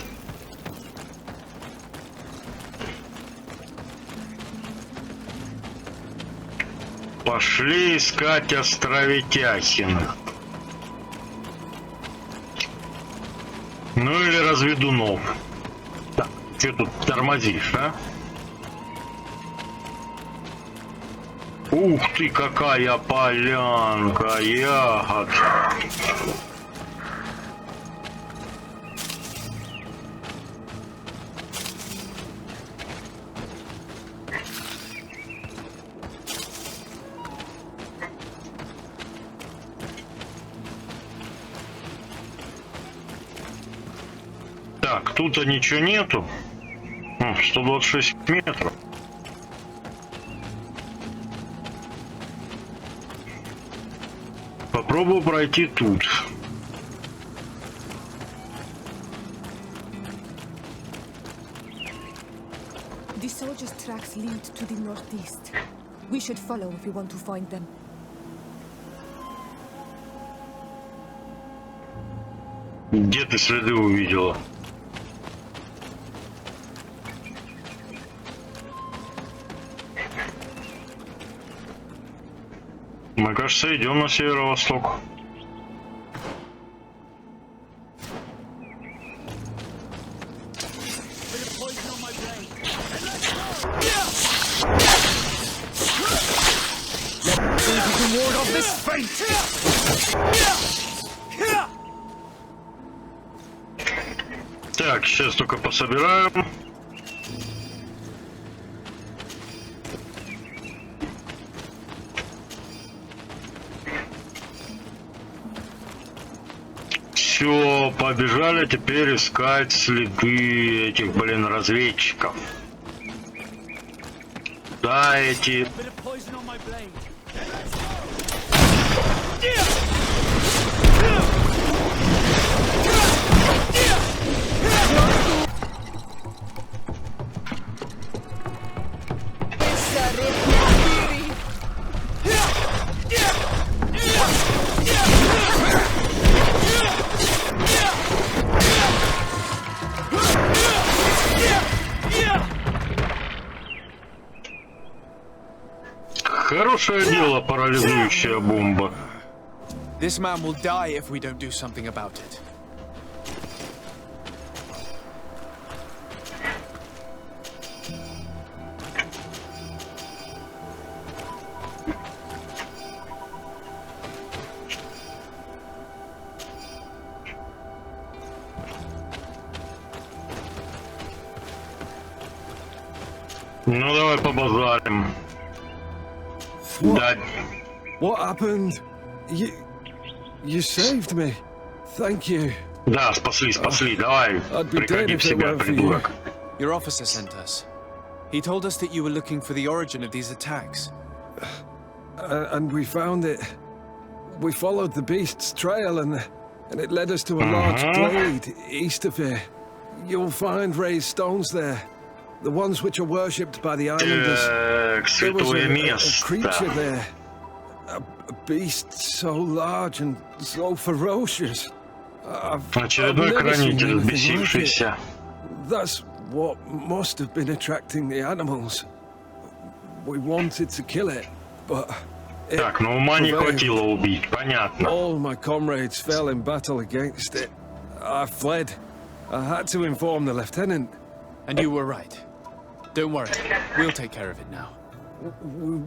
Speaker 1: Пошли искать островитяхиных. Ну или разведунов. Так, что тут тормозишь, а? Ух ты, какая полянка, ягод. Так, тут-то ничего нету. 126 метров. Попробую пройти тут.
Speaker 9: The soldiers' tracks lead to the northeast. We should follow if we want to find them.
Speaker 1: Где ты следы увидела? Мы, кажется, идем на северо-восток. Так, сейчас только пособираем. Все, побежали теперь искать следы этих, блин, разведчиков. Да, эти... Хорошее дело, парализующая бомба.
Speaker 2: This man will die if we don't do something about it.
Speaker 1: Ну давай побазарим. Да.
Speaker 5: What happened? You saved me. Thank you.
Speaker 1: Да, спасли, давай. Приходи в себя, придурок.
Speaker 2: Your officer sent us. He told us that you were looking for the origin of these attacks.
Speaker 5: And we found it. We followed the beast's trail and
Speaker 10: and it led us to a large glade east of here. You'll find raised stones there, the ones which are worshipped by the islanders. There was a creature there, a beast so large and so ferocious.
Speaker 1: Очередной хранитель, взбесившийся.
Speaker 10: That's what must have been attracting the animals. We wanted to kill it, but
Speaker 1: так, но ума не хватило убить, понятно.
Speaker 10: All my comrades fell in battle against it. I fled. I had to inform the lieutenant.
Speaker 2: And you were right. Don't worry, we'll take care of it now.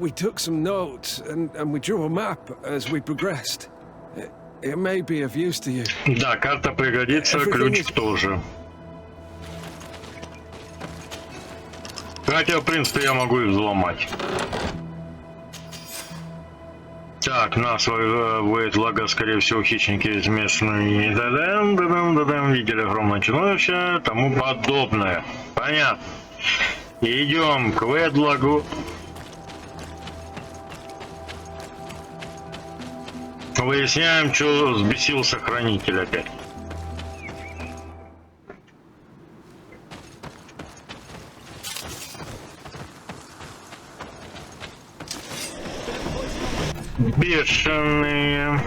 Speaker 10: We took some notes and we drew a map as we progressed. It may be of use to you.
Speaker 1: Да, карта пригодится, ключ тоже. Хотя, в принципе, я могу их взломать. Так, нас воет лага, скорее всего, хищники из местной... Видели огромное чудовище, тому подобное. Понятно. Идем к Ведлагу. Выясняем, что взбесился хранитель опять. Бешеные.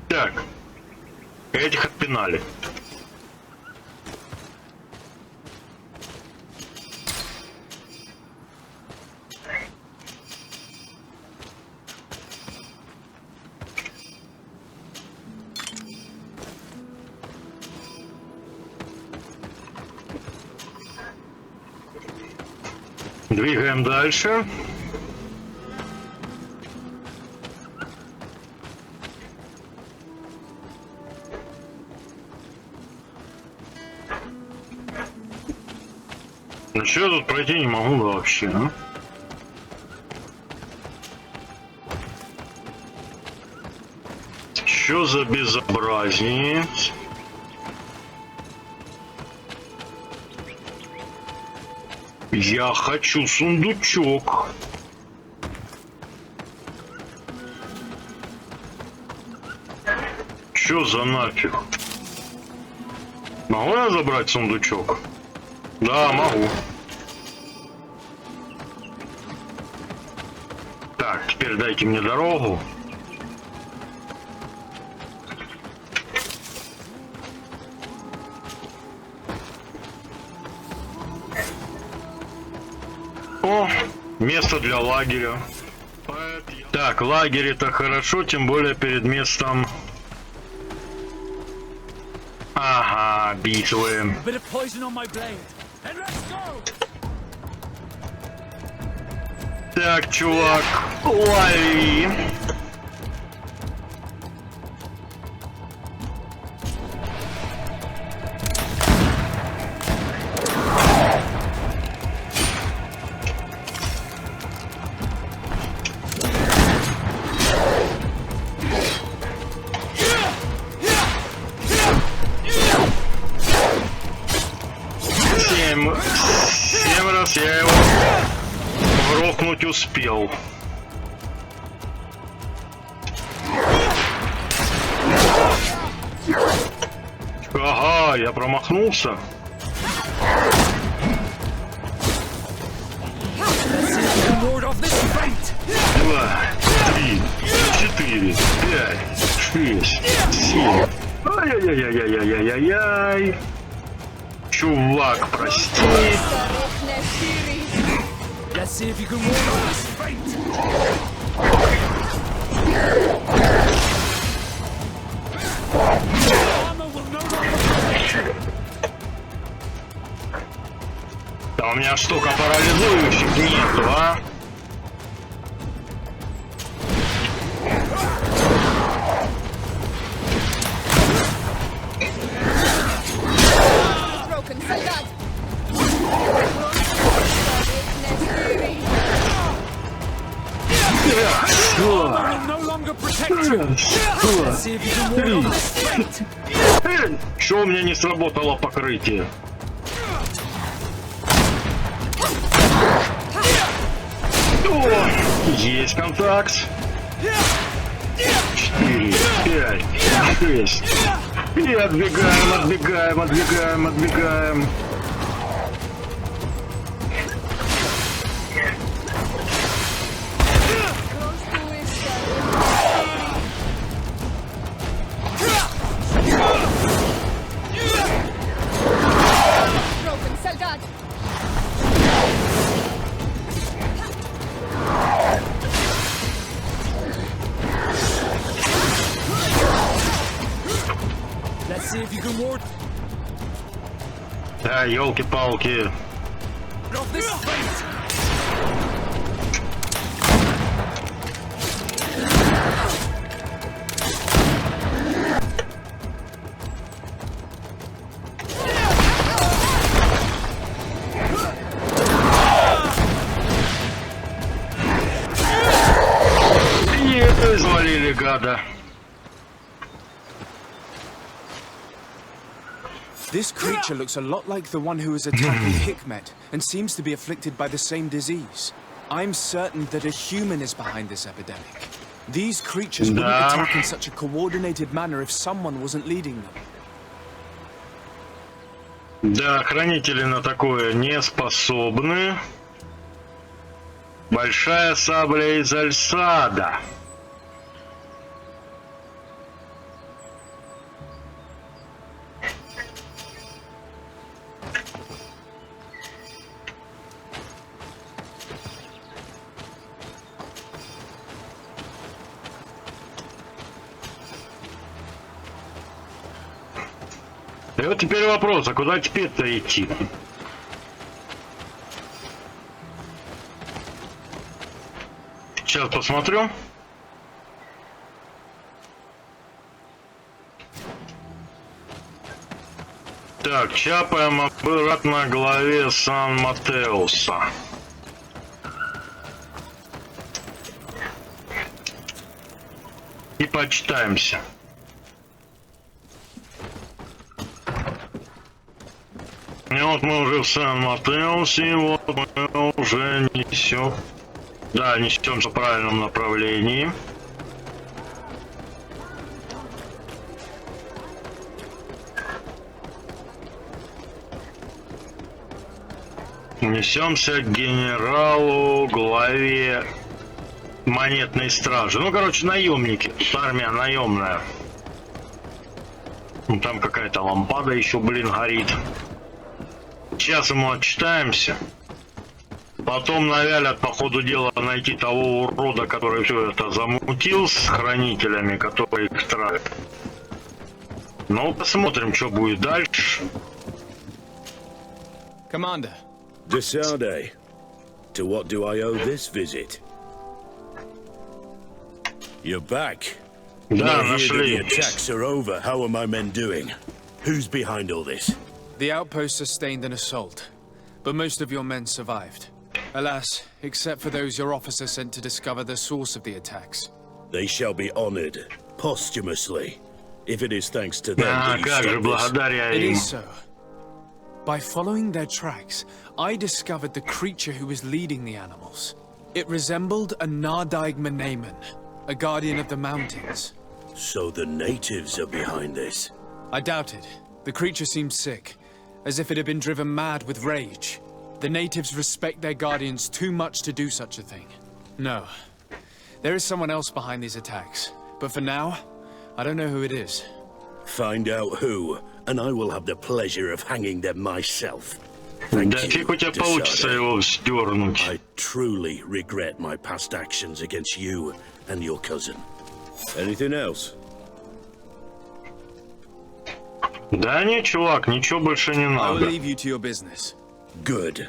Speaker 1: Так, этих отпинали. Двигаем дальше. Ну что, я тут пройти не могу вообще, а? Что за безобразие? Я хочу сундучок. Чё за нафиг? Могу я забрать сундучок? Да, могу. Так, теперь дайте мне дорогу. О, место для лагеря. Так, лагерь это хорошо, тем более перед местом... Ага, битвы. Так, чувак, лови. Семь раз я его грохнуть успел. Ага, я промахнулся. 2, 3, 4, 5, 6, 7. Ай-яй-яй-яй-яй-яй-яй. Чувак, прости. Да у меня столько парализующих нету, а? Что у меня не сработало покрытие? О, есть контакт. 4, 5, 6. И отбегаем. Да, елки-палки. И завалили гада.
Speaker 2: This creature looks a lot like the one who was attacking Hikmet and seems to be afflicted by the same disease. I'm certain that a human is behind this epidemic. These creatures wouldn't attack in such a coordinated manner if someone wasn't leading them.
Speaker 1: Да, хранители на такое не способны. Большая сабля из Альсада. И вот теперь вопрос, а куда теперь-то идти? Сейчас посмотрю. Так, чапаем обратно к главе Сан-Матеуса. И почитаемся. И вот мы уже в Сан-Матеусе, вот мы уже несем. Да, несемся в правильном направлении. Несемся к генералу, главе монетной стражи. Ну, короче, наемники. Армия наемная. Там какая-то лампада еще, блин, горит. Сейчас ему отчитаемся. Потом навялят по ходу дела найти того урода, который все это замутил с хранителями, которые их травят. Ну, посмотрим, что будет дальше.
Speaker 2: Commander.
Speaker 7: Sarde, to what do I owe this visit? You're back.
Speaker 1: Да,
Speaker 7: Now
Speaker 1: нашли.
Speaker 7: the attacks are over. How are my men doing? Who's behind all this?
Speaker 2: The outpost sustained an assault, but most of your men survived. Alas, except for those your officer sent to discover the source of the attacks.
Speaker 7: They shall be honored, posthumously, if it is thanks to them
Speaker 1: Ah,
Speaker 7: that you
Speaker 1: как же,
Speaker 7: stop this.
Speaker 1: благодаря
Speaker 2: It
Speaker 1: им.
Speaker 2: is so. By following their tracks, I discovered the creature who was leading the animals. It resembled a Nardaig Meneman, a guardian of the mountains.
Speaker 7: So the natives are behind this.
Speaker 2: I doubt it. The creature seemed sick, as if it had been driven mad with rage. The natives respect their guardians too much to do such a thing. No. There is someone else behind these attacks, but for now, I don't know who it is.
Speaker 7: Find out who, and I will have the pleasure of hanging them myself. Thank
Speaker 1: Да
Speaker 7: you,
Speaker 1: фиг у тебя получится
Speaker 7: Sarde.
Speaker 1: его сдернуть.
Speaker 7: I truly regret my past actions against you and your cousin. Anything else?
Speaker 1: Да не, чувак, ничего больше не
Speaker 2: I will
Speaker 1: надо.
Speaker 2: leave you to your business.
Speaker 7: Good.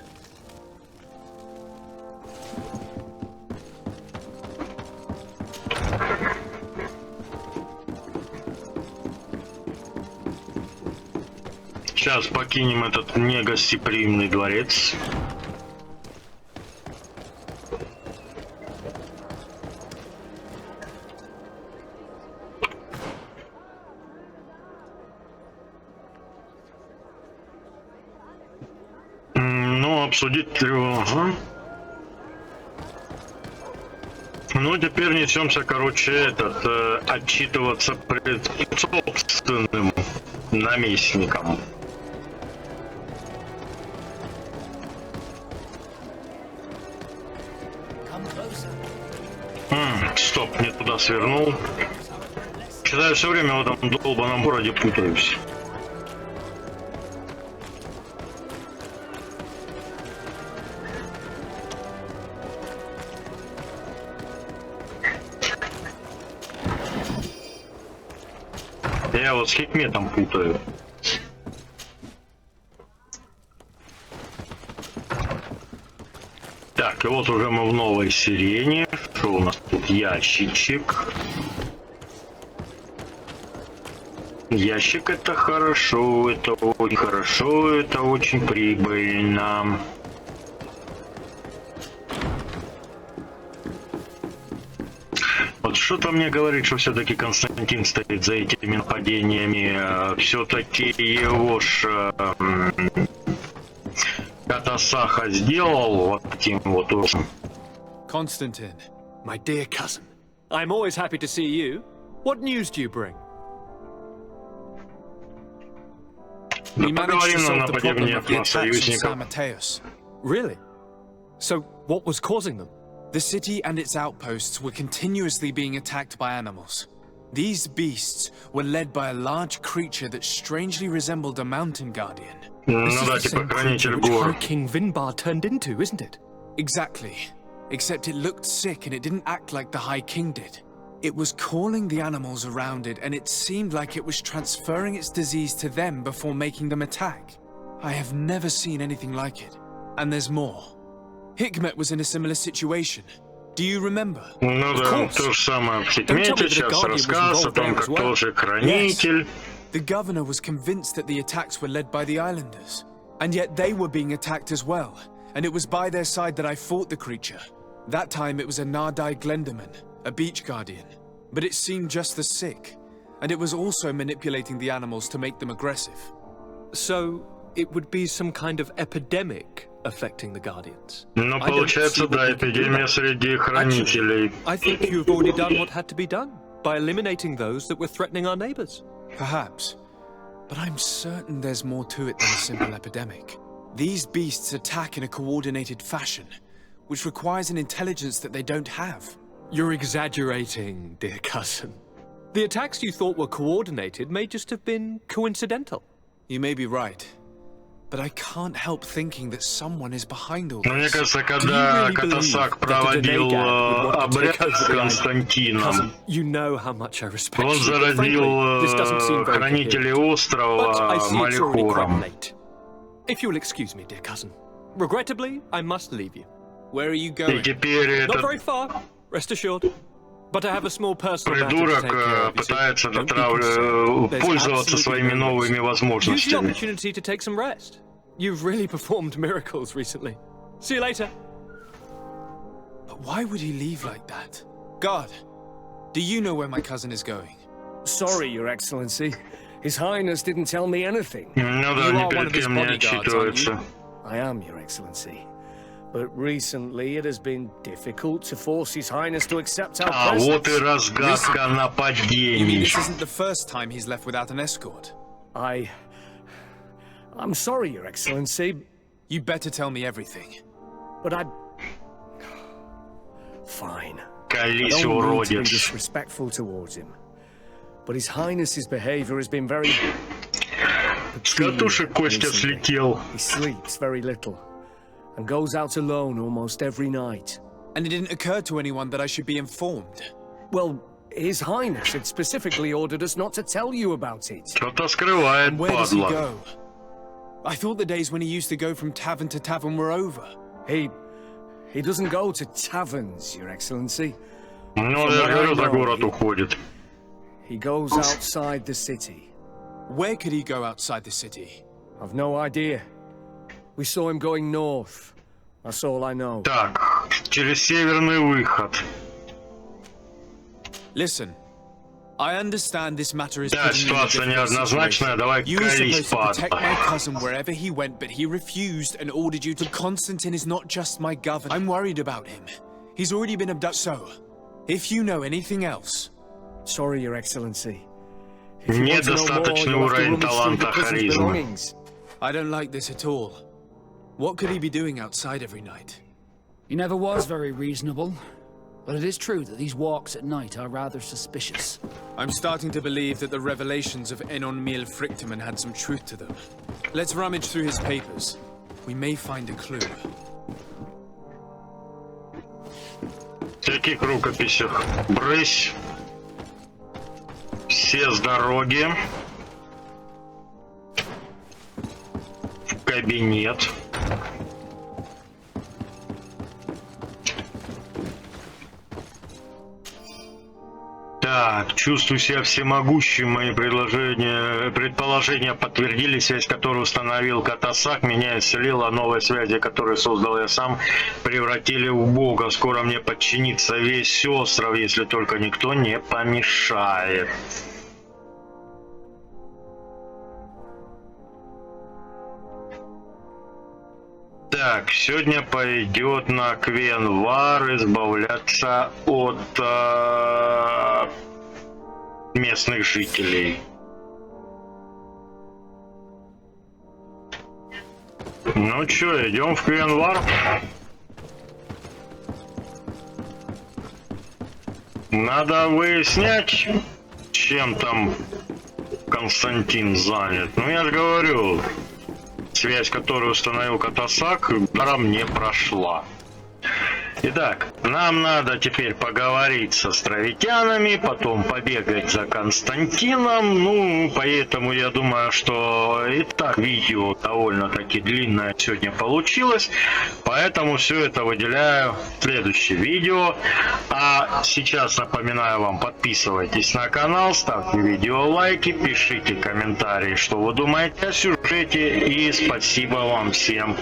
Speaker 1: Сейчас покинем этот негостеприимный дворец. обсудить... Ага. Ну, теперь несемся, короче, отчитываться пред собственным наместником. Стоп, не туда свернул. Что-то я все время в этом долбаном городе путаюсь. Я вот с хикметом путаю. Так, и вот уже мы в новой сирене. Что у нас тут? Ящичек. Ящик — это хорошо, это очень хорошо, это очень прибыльно. Вот что-то мне говорит, что все-таки Константин стоит за этими нападениями. Все-таки его ж Катасаха сделал вот таким вот образом.
Speaker 11: Constantine, my dear cousin, I'm always happy to see you. What news do you bring?
Speaker 2: We managed to solve the problem of the attacks on San Mateus.
Speaker 11: Really? So, what was causing them?
Speaker 2: The city and its outposts were continuously being attacked by animals. These beasts were led by a large creature that strangely resembled a mountain guardian.
Speaker 11: This is the same creature which High King Vinbar turned into, isn't it?
Speaker 2: Exactly. Except it looked sick and it didn't act like the High King did. It was calling the animals around it, and it seemed like it was transferring its disease to them before making them attack. I have never seen anything like it. And there's more. Hikmet was in a similar situation. Do you remember?
Speaker 1: Ну да, то же самое в Хикмете, сейчас рассказ о том, как тоже хранитель.
Speaker 2: The governor was convinced that the attacks were led by the islanders. And yet they were being attacked as well. And it was by their side that I fought the creature. That time it was a Nardai Glenderman, a beach guardian. But it seemed just as sick. And it was also manipulating the animals to make them aggressive.
Speaker 11: So, it would be some kind of epidemic affecting the Guardians?
Speaker 1: Ну, получается, да, эпидемия среди хранителей.
Speaker 11: I think you've already done what had to be done, by eliminating those that were threatening our neighbors.
Speaker 2: Perhaps. But I'm certain there's more to it than a simple epidemic. These beasts attack in a coordinated fashion, which requires an intelligence that they don't have.
Speaker 11: You're exaggerating, dear cousin. The attacks you thought were coordinated may just have been coincidental.
Speaker 2: You may be right. But I can't help thinking that someone is behind all this.
Speaker 1: Мне кажется, когда Катасак проводил обряд с Константином, он заразил хранителей острова Малихором.
Speaker 11: If you'll excuse me, dear cousin. Regrettably, I must leave you.
Speaker 2: Where are you going?
Speaker 1: И теперь
Speaker 11: Not
Speaker 1: этот
Speaker 11: very far, rest assured. But I have a small personal
Speaker 1: придурок пытается пользоваться своими новыми возможностями.
Speaker 11: Use the opportunity to take some rest. You've really performed miracles recently. See you later.
Speaker 2: But why would he leave like that? Guard, do you know where my cousin is going?
Speaker 5: Sorry, Your Excellency. His Highness didn't tell me anything.
Speaker 1: Ну да, ни перед кем не отчитывается.
Speaker 5: I am, Your Excellency. But recently it has been difficult to force His Highness to accept our presence.
Speaker 1: Вот и разгадка нападений.
Speaker 2: You mean this isn't the first time he's left without an escort?
Speaker 5: I'm sorry, Your Excellency.
Speaker 2: You better tell me everything.
Speaker 5: But Fine.
Speaker 1: Колись,
Speaker 5: I don't mean to be
Speaker 1: уродец.
Speaker 5: disrespectful towards him. But His Highness's behavior has been very...
Speaker 1: С катушек Костя слетел.
Speaker 5: He sleeps very little. And goes out alone almost every night.
Speaker 2: And it didn't occur to anyone that I should be informed?
Speaker 5: Well, His Highness had specifically ordered us not to tell you about it.
Speaker 1: Что-то скрывает,
Speaker 2: Where does he
Speaker 1: падла.
Speaker 2: go? I thought the days when he used to go from tavern to tavern were over.
Speaker 5: He doesn't go to taverns, Your Excellency.
Speaker 1: Ну, я говорю, за город уходит.
Speaker 5: He goes outside the city.
Speaker 2: Where could he go outside the city?
Speaker 5: I've no idea. We saw him going north. That's all I know.
Speaker 1: Так, через северный выход.
Speaker 2: Listen, I understand this matter is
Speaker 1: Да, ситуация неоднозначная, давай
Speaker 2: You were
Speaker 1: колись,
Speaker 2: supposed to
Speaker 1: падла.
Speaker 2: protect my cousin wherever he went, but he refused and ordered you to. Constantine is not just my governor. I'm worried about him. He's already been abducted. So, if you know anything else...
Speaker 5: Sorry, Your Excellency.
Speaker 1: Недостаточный уровень таланта харизмы.
Speaker 2: I don't like this at all. What could he be doing outside every night?
Speaker 8: He never was very reasonable. But it is true that these walks at night are rather suspicious.
Speaker 2: I'm starting to believe that the revelations of Enon Mil Frictiman had some truth to them. Let's rummage through his papers. We may find a clue.
Speaker 1: В таких рукописях брысь. Все с дороги. В кабинет. Так, чувствую себя всемогущим. Мои предположения подтвердили, связь, которую установил Катасак, меня исцелила, а новые связи, которые создал я сам, превратили в бога. Скоро мне подчинится весь остров, если только никто не помешает. Так, сегодня пойдет на Квенвар избавляться от местных жителей. Ну чё, идем в Квенвар? Надо выяснять, чем там Константин занят. Ну я же говорю, связь, которую установил Катасак, даром не прошла. Итак, нам надо теперь поговорить с островитянами, потом побегать за Константином. Ну, поэтому я думаю, что и так видео довольно-таки длинное сегодня получилось. Поэтому все это выделяю в следующее видео. А сейчас напоминаю вам, подписывайтесь на канал, ставьте видео лайки, пишите комментарии, что вы думаете о сюжете. И спасибо вам всем.